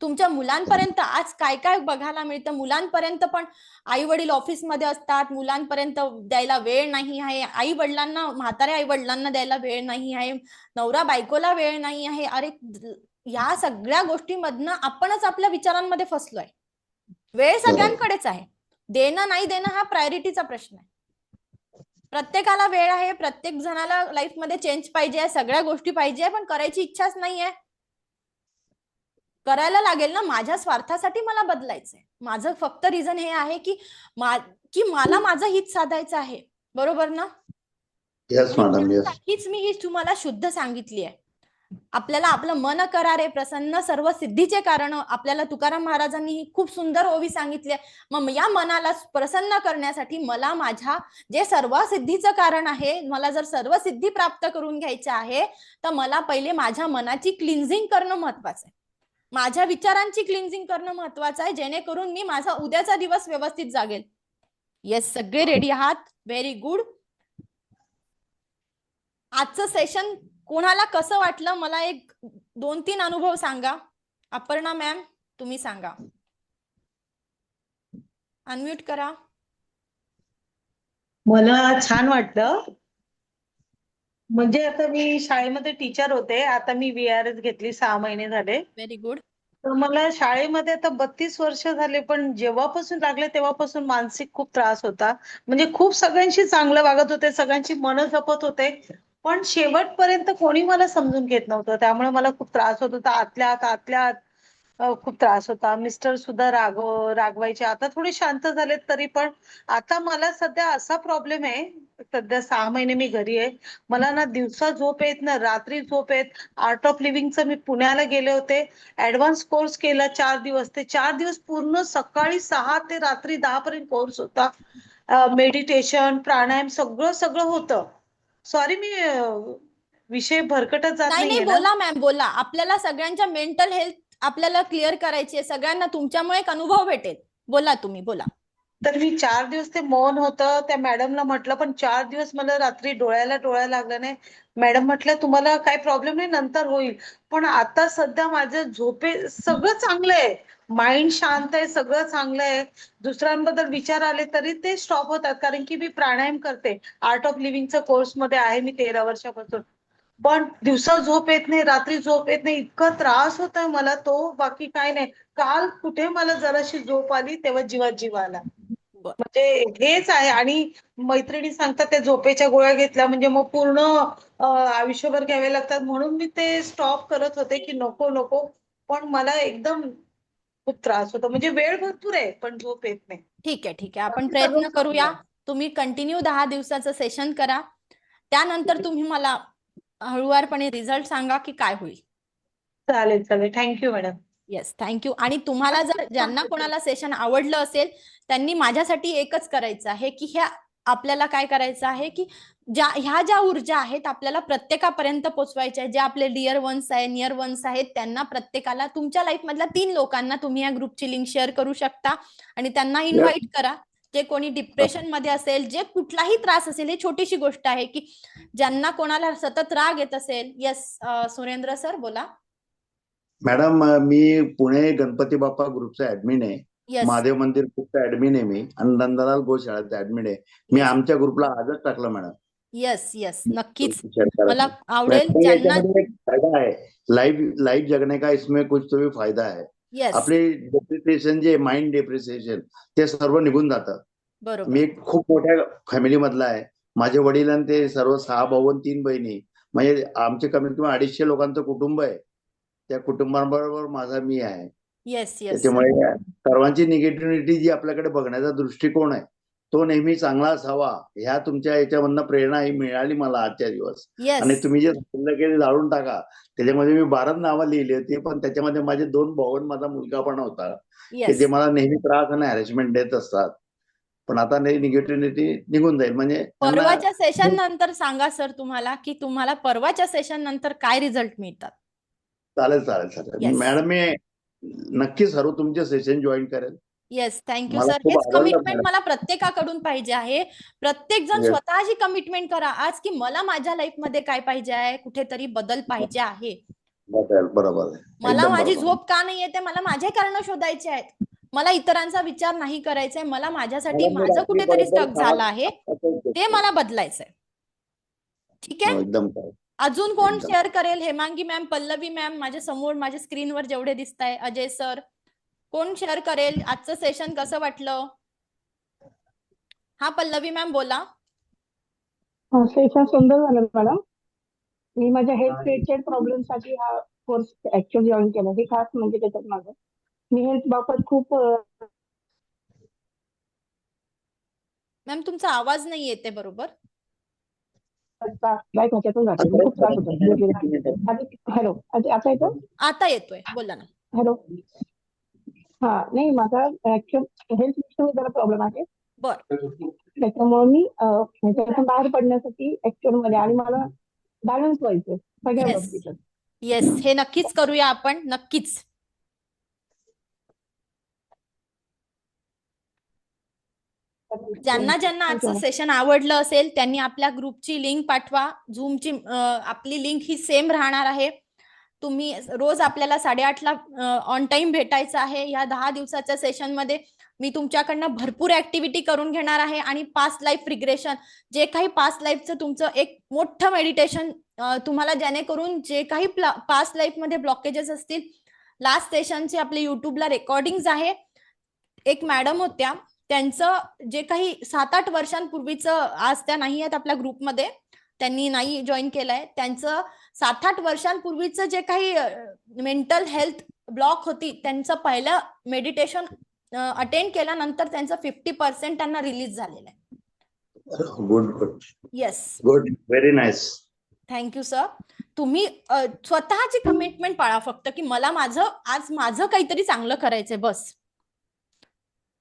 तुमच्या मुलांपर्यंत आज काय काय बघायला मिळतं. मुलांपर्यंत पण आई वडील ऑफिसमध्ये असतात, मुलांपर्यंत द्यायला वेळ नाही आहे. आई वडिलांना, म्हाताऱ्या आई वडिलांना द्यायला वेळ नाही आहे. नवरा बायकोला वेळ नाही आहे. अरे, या सगळ्या गोष्टीमधनं आपणच आपल्या विचारांमध्ये फसलोय. वेळ सगळ्यांकडेच आहे, देणं नाही देणं हा प्रायोरिटीचा प्रश्न आहे. प्रत्येकाला वेळ आहे, प्रत्येक जणाला लाईफ मध्ये चेंज पाहिजे, सगळ्या गोष्टी पाहिजे, पण करायची इच्छाच नाहीये. करायला लागेल ना. माझ्या स्वार्थासाठी मला बदलायचंय. माझं फक्त रिझन हे आहे की मला माझं हित साधायचं आहे. बरोबर ना? Yes madam. येस. हीच मी ही तुम्हाला शुद्ध सांगितली आहे. आपल्याला आपलं मन करारे प्रसन्न सर्व सिद्धीचे कारण आपल्याला तुकाराम महाराजांनी ही खूप सुंदर ओवी सांगितली आहे. मग या मनाला प्रसन्न करण्यासाठी मला माझ्या जे सर्व सिद्धीचं कारण आहे, मला जर सर्व सिद्धी प्राप्त करून घ्यायच्या आहे तर मला पहिले माझ्या मनाची क्लिन्झिंग करणं महत्वाचं आहे. माझ्या विचारांची क्लिन्झिंग करणं महत्वाचं आहे, जेणेकरून मी माझा उद्याचा दिवस व्यवस्थित जागेल. येस, सगळे रेडी आहात? Very good. आजचं सेशन कोणाला कसं वाटलं मला एक 2-3 अनुभव सांगा. अपर्णा मॅम, तुम्ही सांगा. अनम्यूट करा. मला छान वाटलं. म्हणजे आता मी शाळेमध्ये टीचर होते, आता मी VRS घेतली 6 महिने झाले. Very good. तर मला शाळेमध्ये आता 32 वर्ष झाले, पण जेव्हापासून लागले तेव्हापासून मानसिक खूप त्रास होता. म्हणजे खूप सगळ्यांशी चांगलं वागत होते, सगळ्यांची मनं जपत होते, पण शेवटपर्यंत कोणी मला समजून घेत नव्हतं. त्यामुळे मला खूप त्रास होत होता. आतल्या आत खूप त्रास होता. मिस्टर सुद्धा रागवायचे. आता थोडे शांत झालेत, तरी पण आता मला सध्या असा प्रॉब्लेम आहे. सध्या 6 महिने मी घरी आहे. मला ना दिवसा झोप येत ना रात्री झोप येत. आर्ट ऑफ लिव्हिंगचं मी पुण्याला गेले होते, ऍडव्हान्स कोर्स केला 4 दिवस. ते 4 दिवस पूर्ण सकाळी 6 ते रात्री 10 पर्यंत कोर्स होता. मेडिटेशन, प्राणायाम सगळं होतं. सॉरी, मी विषय भरकटत जात नाही नाहीये ना. बोला मॅम, बोला. आपल्याला सगळ्यांच्या मेंटल हेल्थ आपल्याला क्लिअर करायची आहे. सगळ्यांना तुमच्यामुळे एक अनुभव भेटेल. बोला, तुम्ही बोला. तर मी 4 दिवस ते मौन होतं. त्या मॅडमला म्हटलं, पण 4 दिवस मला रात्री डोळ्याला लागलं नाही. मॅडम म्हटलं, तुम्हाला काही प्रॉब्लेम नाही, नंतर होईल. पण आता सध्या माझं सगळं चांगलं आहे. माइंड शांत आहे, सगळं चांगलं आहे. दुसऱ्यांबद्दल विचार आले तरी ते स्टॉप होतात, कारण की मी प्राणायाम करते. आर्ट ऑफ लिव्हिंगच्या कोर्समध्ये आहे मी 13 वर्षापासून. पण दिवसा झोप येत नाही, रात्री झोप येत नाही. इतका त्रास होतोय मला तो, बाकी काय नाही. काल कुठे मला जराशी झोप आली, तेव्हा जीवात जीव आला. म्हणजे हेच आहे. आणि मैत्रिणी सांगतात त्या झोपेच्या गोळ्या घेतल्या म्हणजे मग पूर्ण आयुष्यभर घ्यावे लागतात, म्हणून मी ते स्टॉप करत होते की नको. पण मला एकदम खूप त्रास होतो. म्हणजे वेळ भरपूर आहे, पण झोप येत नाही. ठीक आहे. आपण प्रयत्न करूया. तुम्ही कंटिन्यू 10 दिवसाचं सेशन करा. त्यानंतर तुम्ही मला हळूवारपणे रिझल्ट सांगा की काय होईल. चालेल. Thank you madam. Yes, thank you. आणि तुम्हाला जर ज्यांना कोणाला सेशन आवडलं असेल त्यांनी माझ्यासाठी एकच करायचं आहे की ह्या आपल्याला काय करायचं आहे की ह्या ज्या ऊर्जा आहेत आपल्याला प्रत्येकापर्यंत पोहोचवायच्या आहेत. जे आपले डिअर वन्स आहे, नियर वन्स आहेत, त्यांना प्रत्येकाला, तुमच्या लाईफ मधल्या 3 लोकांना तुम्ही या ग्रुपची लिंक शेअर करू शकता आणि त्यांना इन्व्हाइट करा. जे कोणी डिप्रेशन मध्ये असेल, जे कुठलाही त्रास असेल, ही छोटीशी गोष्ट आहे की ज्यांना कोणाला सतत राग येत असेल. येस, सुरेंद्र सर बोला. मॅडम, मी पुणे गणपती बाप्पा ग्रुपचा ऍडमिन आहे. येस महादेव मंदिर ग्रुपचा ऍडमिन आहे मी, आणि नंदलाल गोशाळेचा ऍडमिन आहे मी. आमच्या ग्रुपला आजच टाकलं मॅडम. येस, नक्कीच. शेअर करा. मला आवडेल. याच्यामध्ये एक फायदा आहे, लाइफ जगने का इसमें कुछ तो भी फायदा है. येस, आपले डिप्रिसिएशन जे माइंड डिप्रिसिएशन ते सर्व निघून जातं. बरोबर. मी एक खूप मोठ्या फॅमिली मधला आहे. माझे वडील आणि ते सर्व 6 भाऊ आणि 3 बहिणी, म्हणजे आमचे कमीत कमी 250 लोकांचं कुटुंब आहे. त्या कुटुंबाबरोबर माझा मी आहे. येस येस त्याच्यामुळे सर्वांची निगेटिव्हिटी जी आपल्याकडे बघण्याचा दृष्टिकोन आहे तो नेहमी चांगला असावा, ह्या तुमच्या याच्यामधनं प्रेरणा ही मिळाली मला आजच्या दिवस. आणि येस तुम्ही जे सांगितलं की जाळून टाका, त्याच्यामध्ये मी 12 नावं लिहिली होती, पण त्याच्यामध्ये माझे 2 भाऊ आणि माझा मुलगा पण होता, की येस जे मला नेहमी त्रास आणि हॅरेसमेंट देत असतात. पण आता निगेटिव्हिटी निघून जाईल, म्हणजे त्यांना परवाच्या सेशन नंतर सांगा सर तुम्हाला की तुम्हाला परवाच्या सेशन नंतर काय रिझल्ट मिळतात. चालेल चालेल चालेल. Yes. मॅडम मी नक्की सर्व तुमचे सेशन जॉईन करेल. येस, थँक्यू मला सर. खूप हेच आवडलं कमिटमेंट मॅडम. मला प्रत्येकाकडून पाहिजे आहे. प्रत्येक जण Yes. स्वतःची कमिटमेंट करा आज की मला माझ्या लाईफ मध्ये काय पाहिजे आहे, कुठेतरी बदल पाहिजे आहे. बरोबर आहे. मला एकदम माझी बरोबर. झोप का नाही येते, मला माझे कारण शोधायचे आहेत. मला इतरांचा विचार नाही करायचा आहे. मला माझ्यासाठी मॅडम, मी माझं रात्री कुठेतरी बरोबर स्टक झालं आहे, ते मला बदलायचंय. ठीक हो, आहे. एकदम correct. अजून कोण एकदम. शेअर करेल? हेमांगी मॅम, पल्लवी मॅम, माझ्या समोर माझ्या स्क्रीनवर जेवढे दिसत आहे, अजय सर, कोण शेअर करेल आजचं सेशन कसं वाटलं? हा पल्लवी मॅम बोला. सेशन सुंदर झालं मॅडम. मी माझ्या हेल्थ रिलेटेड प्रॉब्लेम साठी हा कोर्स ऍक्च्युअली जॉईन केला. हे खास म्हणजे त्याच्यात माझं मी हेल्थ बाबत खूप मॅम तुमचा आवाज नाही येते बरोबर. लाईफ ह्याच्यातून जाते. मी खूप त्रास होतो. हॅलो, आता येतो? आता येतोय, बोला ना. हॅलो. हा, नाही माझा ऍक्च्युअल हेल्थ इश्यू जरा प्रॉब्लेम आहे. बर. त्याच्यामुळे मी ह्याच्यातून बाहेर पडण्यासाठी ऍक्च्युअल मध्ये आणि मला बॅलन्स व्हायचं सगळ्या येस बाबतीत. येस, हे नक्कीच करूया आपण, नक्कीच. ज्यांना ज्यांना आजचं सेशन आवडलं असेल त्यांनी आपल्या ग्रुपची लिंक पाठवा. झूमची आपली लिंक ही सेम राहणार आहे. तुम्ही रोज आपल्याला 8:30ला ऑन टाइम भेटायचं आहे. या 10 दिवसाच्या सेशन मध्ये मी तुमच्याकडनं भरपूर ऍक्टिव्हिटी करून घेणार आहे आणि पास्ट लाईफ रिग्रेशन, जे काही पास्ट लाईफचं तुमचं एक मोठं मेडिटेशन तुम्हाला, जेणेकरून जे काही पास्ट लाईफ मध्ये ब्लॉकेजेस असतील, लास्ट सेशनचे आपले युट्यूबला रेकॉर्डिंग आहे. एक मॅडम होत्या, त्यांचं जे काही 7-8 वर्षांपूर्वीचं, आज त्या नाही आहेत आपल्या ग्रुपमध्ये, त्यांनी नाही जॉईन केलंय, त्यांचं 7-8 वर्षांपूर्वीचं जे काही मेंटल हेल्थ ब्लॉक होती, त्यांचं पहिलं मेडिटेशन अटेंड केल्यानंतर त्यांचं 50% त्यांना रिलीज झालेलं आहे. Good good. Yes, good, very nice. Thank you sir. तुम्ही स्वतःची कमिटमेंट पाळा फक्त, की मला आज माझं काहीतरी चांगलं करायचंय बस.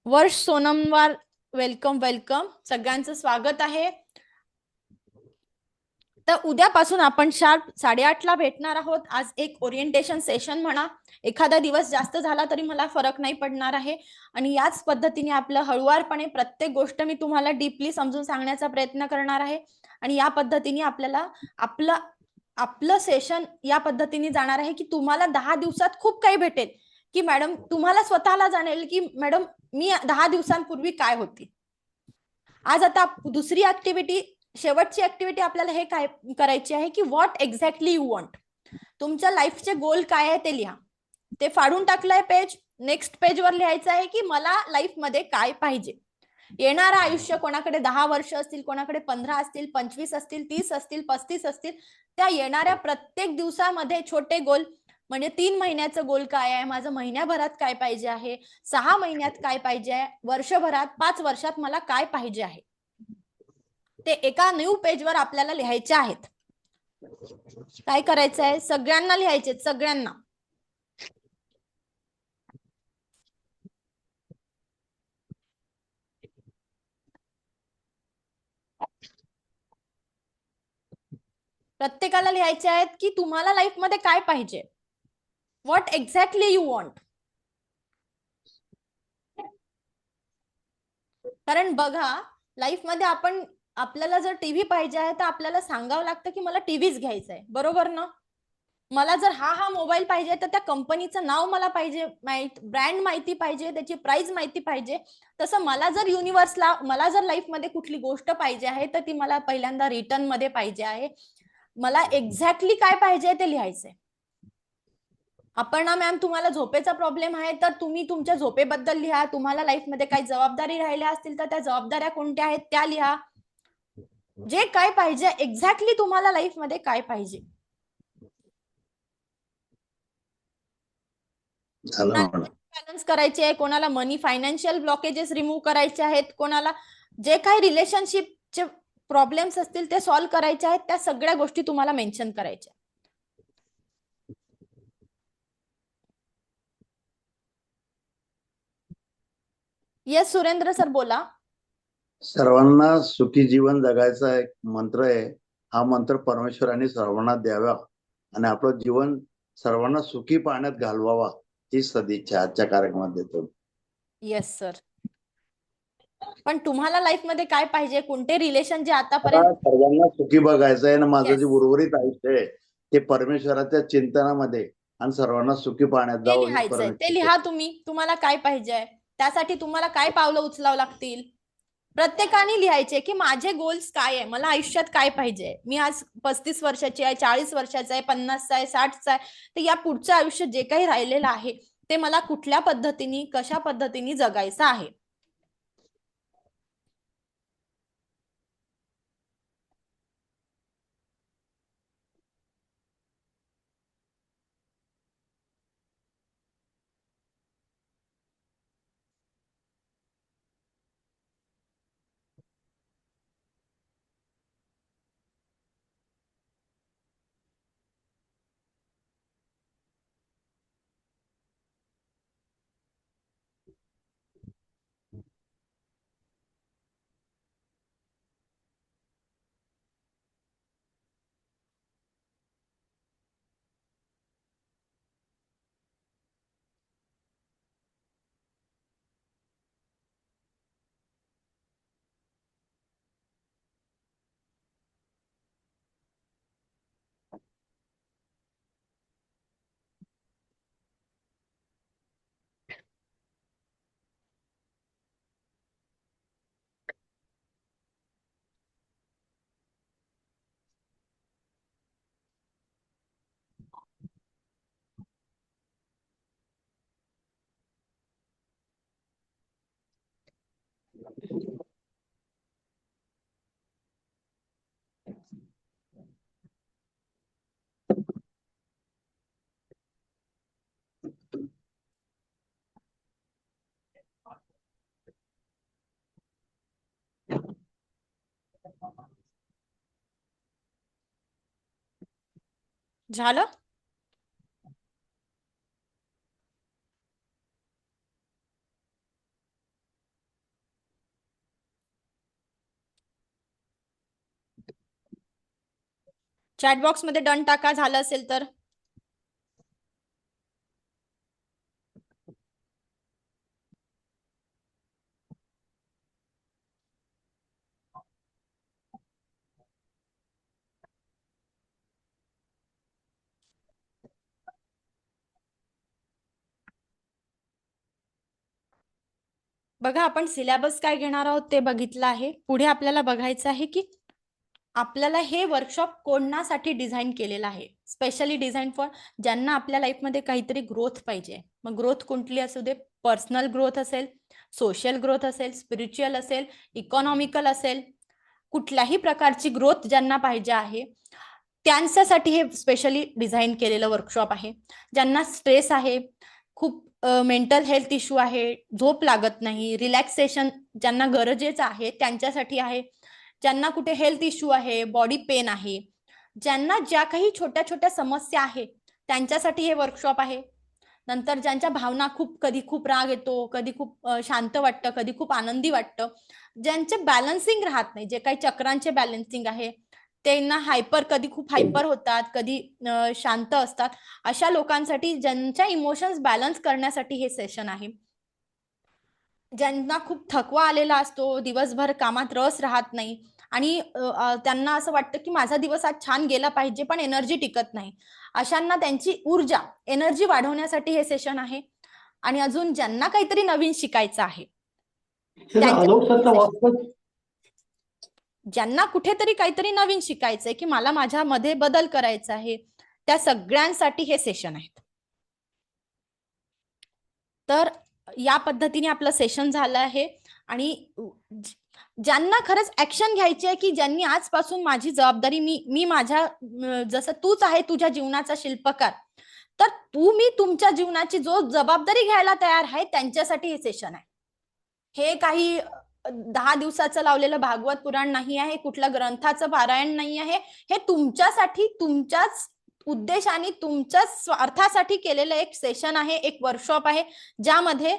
वर्ष सोनमवार, वेलकम वेलकम, सगळ्यांचं स्वागत आहे. तर उद्यापासून आपण शार्प 8:30ला भेटणार आहोत. आज एक ओरिएंटेशन सेशन म्हणा, एखादा दिवस जास्त झाला तरी मला फरक नाही पडणार आहे. आणि याच पद्धतीने आपलं हळुवारपणे प्रत्येक गोष्ट मी तुम्हाला डीपली समजून सांगण्याचा प्रयत्न करणार आहे. आणि या पद्धतीने आपल्याला आपलं सेशन या पद्धतीने जाणार आहे की तुम्हाला 10 दिवसात खूप काही भेटेल. की मॅडम तुम्हाला स्वतःला जाणेल की मॅडम मी 10 दिवसांपूर्वी काय होती. आज आता दुसरी ऍक्टिव्हिटी, शेवटची ऍक्टिव्हिटी आपल्याला हे काय करायची आहे की व्हॉट एक्झॅक्टली यू वॉन्ट. तुमच्या लाईफचे गोल काय आहे ते लिहा. ते फाडून टाकलंय पेज, नेक्स्ट पेजवर लिहायचं आहे की मला लाईफ मध्ये काय पाहिजे. येणारं आयुष्य, कोणाकडे 10 वर्ष असतील, कोणाकडे 15 असतील, 25 असतील, 30 असतील, 35 असतील, त्या येणाऱ्या प्रत्येक दिवसामध्ये छोटे गोल, म्हणजे 3 महिन्याचं गोल काय आहे, माझं महिन्याभरात काय पाहिजे आहे, 6 महिन्यात काय पाहिजे आहे, वर्षभरात, 5 वर्षात मला काय पाहिजे आहे, ते एका न्यू पेजवर आपल्याला लिहायचे आहेत. काय करायचं आहे, सगळ्यांना लिहायचे, सगळ्यांना. प्रत्येकाला लिहायचे आहेत की तुम्हाला लाईफ मध्ये काय पाहिजे, व्हॉट एक्झॅक्टली यू वॉन्ट. कारण बघा, लाईफ मध्ये आपल्याला जर टीव्ही पाहिजे आहे तर आपल्याला सांगावं लागतं की मला टीव्हीच घ्यायचा आहे, बरोबर ना. मला जर हा मोबाईल पाहिजे तर त्या कंपनीचं नाव मला पाहिजे, ब्रँड माहिती पाहिजे, त्याची प्राइस माहिती पाहिजे. तसं मला जर युनिव्हर्सला, मला जर लाईफ मध्ये कुठली गोष्ट पाहिजे आहे तर ती मला पहिल्यांदा रिटर्न मध्ये पाहिजे आहे. मला एक्झॅक्टली काय पाहिजे ते लिहायचंय. अपर्णा मॅम, तुम्हाला झोपेचा प्रॉब्लेम आहे तर तुम्ही तुमच्या झोपेबद्दल लिहा. तुम्हाला लाईफमध्ये काही जबाबदारी राहिल्या असतील तर त्या जबाबदाऱ्या कोणत्या आहेत त्या लिहा. जे काय पाहिजे एक्झॅक्टली तुम्हाला लाईफमध्ये काय पाहिजे. झालं मॅडम. बॅलन्स करायचे आहे, कोणाला मनी फायनान्शियल ब्लॉकेजेस रिमूव्ह करायचे आहेत, कोणाला जे काही रिलेशनशिपचे प्रॉब्लेम्स असतील ते सॉल्व्ह करायचे आहेत, त्या सगळ्या गोष्टी तुम्हाला मेन्शन करायच्या. येस सुरेंद्र सर, बोला. सर्वांना सुखी जीवन जगायचा एक मंत्र आहे. हा मंत्र परमेश्वराने सर्वांना द्यावा आणि आपलं जीवन सर्वांना सुखी पाण्यात घालवावा ही सदिच्छा आजच्या कार्यक्रमात देतो. Yes sir. पण तुम्हाला लाईफमध्ये काय पाहिजे, कोणते रिलेशन जे आतापर्यंत सर्वांना सुखी बघायचं आहे आणि माझं Yes. जे उर्वरित आयुष्य आहे ते परमेश्वराच्या चिंतनामध्ये आणि सर्वांना सुखी पाण्यात ते जावं ही लिहायचंय, ते परमेश्वर. लिहा तुम्ही. तुम्हाला काय पाहिजे, त्यासाठी तुम्हाला काय पावलं उचलावं लागतील. प्रत्येकाने लिहायचे की माझे गोल्स काय आहे, मला आयुष्यात काय पाहिजे. मी आज 35 वर्षाची आहे, 40 वर्षाचा आहे, 50चा आहे, 60चा आहे, तर या पुढचं आयुष्य जे काही राहिलेलं आहे ते मला कुठल्या पद्धतीने, कशा पद्धतीने जगायचं आहे. झालं. चॅट बॉक्स मध्ये डन टाका झालं असेल तर. बघा, आपण सिलेबस काय घेणार आहोत ते बघितलं आहे. पुढे आपल्याला बघायचं आहे की आपल्याला हे वर्कशॉप कोणासाठी डिझाईन केलेलं आहे. स्पेशली डिझाईन फॉर ज्यांना आपल्या लाईफमध्ये काहीतरी ग्रोथ पाहिजे. मग ग्रोथ कोणती असू दे, पर्सनल ग्रोथ असेल, सोशल ग्रोथ असेल, स्पिरिच्युअल असेल, इकॉनॉमिकल असेल, कुठल्याही प्रकारची ग्रोथ ज्यांना पाहिजे आहे त्यांच्यासाठी हे स्पेशली डिझाईन केलेलं वर्कशॉप आहे. ज्यांना स्ट्रेस आहे, खूप मेंटल हेल्थ इश्यू आहे, झोप लागत नाही, रिलॅक्सेशन ज्यांना गरजेचं आहे त्यांच्यासाठी आहे. ज्यांना कुठे हेल्थ इश्यू आहे, बॉडी पेन आहे, ज्यांना ज्या काही छोट्या छोट्या समस्या आहे त्यांच्यासाठी हे वर्कशॉप आहे. नंतर ज्यांच्या भावना कधी खूप राग येतो, कधी खूप शांत वाटतं, कधी खूप आनंदी वाटतं, ज्यांचे बॅलन्सिंग राहत नाही, जे काही चक्रांचे बॅलन्सिंग आहे त्यांना कधी खूप हायपर होतात, कधी शांत असतात, अशा लोकांसाठी ज्यांच्या इमोशन्स बॅलन्स करण्यासाठी हे सेशन आहे. ज्यांना खूप थकवा आलेला असतो, दिवसभर कामात रस राहत नाही आणि त्यांना असं वाटतं की माझा दिवस आज छान गेला पाहिजे पण एनर्जी टिकत नाही, अशांना त्यांची ऊर्जा, एनर्जी वाढवण्यासाठी हे सेशन आहे. आणि अजून ज्यांना काहीतरी नवीन शिकायचं आहे, ज्यांना कुठेतरी काहीतरी नवीन शिकायचंय की मला माझ्यामध्ये बदल करायचा आहे, त्या सगळ्यांसाठी हे सेशन आहेत. तर या पद्धतीने आपलं सेशन झालं आहे आणि ज्यांना खरंच ऍक्शन घ्यायची आहे, की ज्यांनी आजपासून माझी जबाबदारी मी माझ्या जसं तूच आहे तुझ्या जीवनाचा शिल्पकार, तर मी तुमच्या जीवनाची जो जबाबदारी घ्यायला तयार आहे त्यांच्यासाठी हे सेशन आहे. हे काही 10 दिवसाचं लावलेलं भागवत पुराण नाही आहे, कुठल्या ग्रंथाचं पारायण नाही आहे. हे तुमच्यासाठी तुमच्याच उद्देश आणि तुमच्याच स्वार्थासाठी केलेलं एक सेशन आहे, एक वर्कशॉप आहे, ज्यामध्ये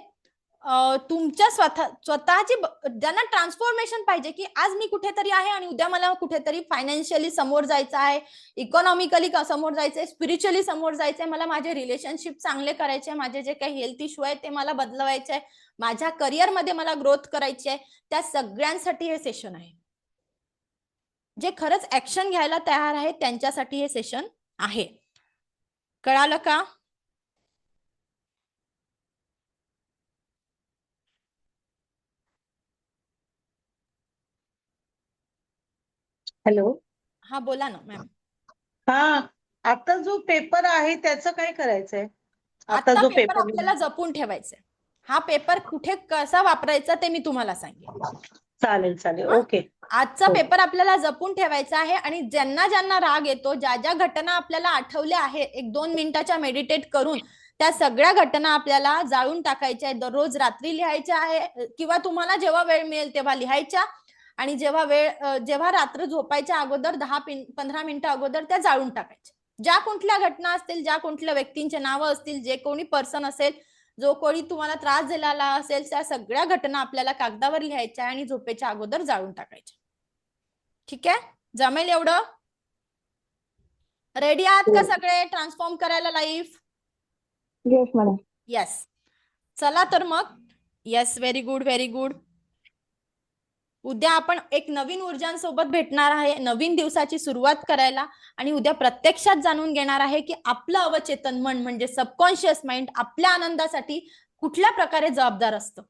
तुमच्या स्वतःची ज्यांना ट्रान्सफॉर्मेशन पाहिजे, की आज मी कुठेतरी आहे आणि उद्या मला कुठेतरी फायनान्शियली समोर जायचं आहे, इकॉनॉमिकली समोर जायचंय, स्पिरिच्युअली समोर जायचंय, मला माझे रिलेशनशिप चांगले करायचे, माझे जे काही हेल्थ इश्यू आहे ते मला बदलवायचे आहे, माझ्या करिअरमध्ये मला ग्रोथ करायची आहे, त्या सगळ्यांसाठी हे सेशन आहे. जे खरंच ऍक्शन घ्यायला तयार आहे त्यांच्यासाठी हे सेशन आहे. कळालं का? हॅलो. हा बोला ना मॅम. हा, आता जो पेपर आहे त्याचं काय करायचंय? आता आता जो पेपर पेपर आपल्याला जपून ठेवायचा. हा पेपर कुठे कसा वापरायचा ते मी तुम्हाला सांगेन. चालेल चालेल, हा? ओके. आजचा हो. पेपर आपल्याला जपून ठेवायचा आहे आणि ज्यांना ज्यांना राग येतो, ज्या ज्या घटना आपल्याला आठवल्या आहे, 1-2 मिनिटाच्या मेडिटेट करून त्या सगळ्या घटना आपल्याला जाळून टाकायच्या आहेत. दररोज रात्री लिहायच्या आहे किंवा तुम्हाला जेव्हा वेळ मिळेल तेव्हा लिहायच्या आणि जेव्हा रात्र झोपायच्या अगोदर 10-15 मिनिटं अगोदर त्या जाळून टाकायच्या. ज्या कुठल्या घटना असतील, ज्या कुठल्या व्यक्तींचे नावं असतील, जे कोणी पर्सन असेल, जो कोणी तुम्हाला त्रास दिलेला असेल, त्या सगळ्या घटना आपल्याला कागदावर लिहायच्या आणि झोपेच्या अगोदर जाळून टाकायच्या. ठीक आहे? जमेल एवढं? रेडी आहात का सगळे ट्रान्सफॉर्म करायला लाईफ? Yes madam. येस. चला तर मग. Yes, very good, very good. उद्या आपण एक नवीन ऊर्जांसोबत भेटणार आहे, नवीन दिवसाची सुरुवात करायला, आणि उद्या प्रत्यक्षात जाणून घेणार आहे की आपलं अवचेतन मन म्हणजे सबकॉन्शियस माइंड आपल्या आनंदासाठी कुठल्या प्रकारे जबाबदार असतं,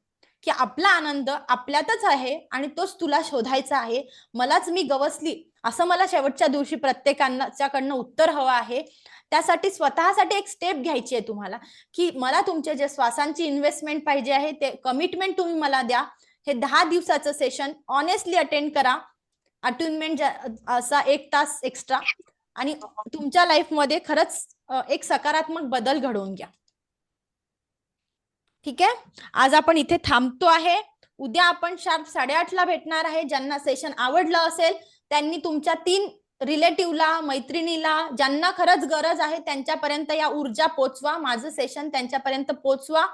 की आपला आनंद आपल्यातच आहे आणि तोच तुला शोधायचा आहे. मलाच मी गवसली असं मला शेवटच्या दिवशी प्रत्येकाच्याकडनं उत्तर हवं आहे. त्यासाठी स्वतःसाठी एक स्टेप घ्यायची आहे तुम्हाला, की मला तुमचे जे श्वासांची इन्व्हेस्टमेंट पाहिजे आहे ते कमिटमेंट तुम्ही मला द्या. हे 10 दिवसाचं सेशन ऑनेस्टली अटेंड करा. अटेन्डमेंट असा 1 तास एक्स्ट्रा, आणि तुमच्या लाईफमध्ये खरंच एक सकारात्मक बदल घडवून घ्या. ठीक आहे? आज आपण इथे थांबतो आहे. उद्या आपण शार्प 8:30ला भेटणार आहे. ज्यांना सेशन आवडलं असेल त्यांनी तुमच्या 3 रिलेटिव्हला, मैत्रिणीला, ज्यांना खरंच गरज आहे त्यांच्यापर्यंत या ऊर्जा पोचवा. माझं सेशन त्यांच्यापर्यंत पोचवा.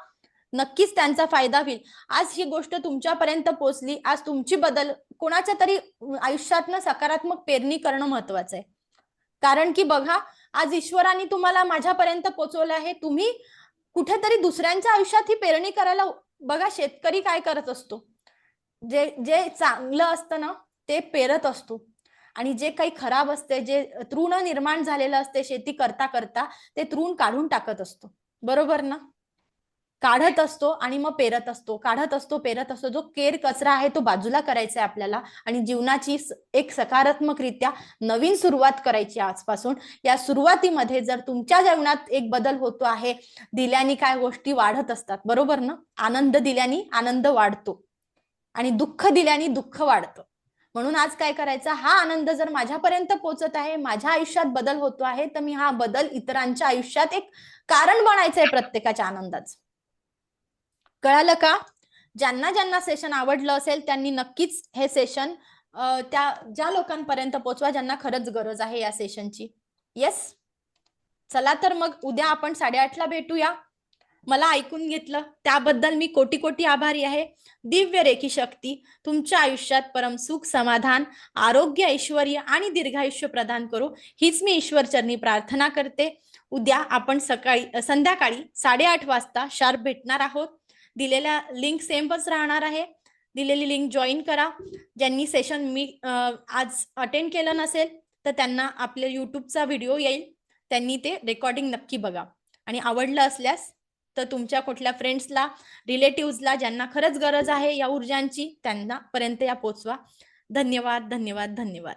नक्कीच त्यांचा फायदा होईल. आज ही गोष्ट तुमच्यापर्यंत पोहोचली, आज तुमची बदल कोणाच्या तरी आयुष्यातनं सकारात्मक पेरणी करणं महत्वाचं आहे. कारण की बघा, आज ईश्वराने तुम्हाला माझ्यापर्यंत पोहोचवलं आहे. तुम्ही कुठेतरी दुसऱ्यांच्या आयुष्यात ही पेरणी करायला बघा. शेतकरी काय करत असतो, जे चांगलं असतं ना ते पेरत असतो, आणि जे काही खराब असते, जे तृण निर्माण झालेलं असते शेती करता करता, ते तृण काढून टाकत असतो. बरोबर ना? काढत असतो आणि मग पेरत असतो, काढत असतो, पेरत असतो. जो केर कचरा आहे तो बाजूला करायचा आहे आपल्याला, आणि जीवनाची एक सकारात्मकरित्या नवीन सुरुवात करायची आजपासून. या सुरुवातीमध्ये जर तुमच्या जीवनात एक बदल होतो आहे, दिल्याने काय गोष्टी वाढत असतात. बरोबर ना? आनंद दिल्याने आनंद वाढतो आणि दुःख दिल्याने दुःख वाढतं. म्हणून आज काय करायचं, हा आनंद जर माझ्यापर्यंत पोहोचत आहे, माझ्या आयुष्यात बदल होतो आहे, तर मी हा बदल इतरांच्या आयुष्यात एक कारण बनायचंय प्रत्येकाच्या आनंदाचं. कळालं का? ज्यांना ज्यांना सेशन आवडलं असेल त्यांनी नक्कीच हे सेशन ज्या लोकांपर्यंत पोहोचवा ज्यांना खरंच गरज आहे या सेशनची. येस. चला तर मग उद्या आपण 8:30ला भेटूया. मला ऐकून घेतलं त्याबद्दल मी कोटी कोटी आभारी आहे. दिव्य रेखी शक्ती तुमच्या आयुष्यात परम सुख, समाधान, आरोग्य, ऐश्वर्य आणि दीर्घायुष्य प्रदान करू, हीच मी ईश्वरचरणी प्रार्थना करते. उद्या आपण संध्याकाळी 8:30 वाजता शार्प भेटणार आहोत. दिलेल्या लिंक सेमच राहणार आहे. दिलेली लिंक जॉईन करा. ज्यांनी सेशन मी आज अटेंड केलं नसेल तर त्यांना आपल्या युट्यूबचा व्हिडिओ येईल, त्यांनी ते रेकॉर्डिंग नक्की बघा. आणि आवडलं असल्यास तर तुमच्या कुठल्या फ्रेंड्सला, रिलेटिव्हजला ज्यांना खरंच गरज आहे या ऊर्जांची, त्यांना पर्यंत या पोचवा. धन्यवाद, धन्यवाद, धन्यवाद.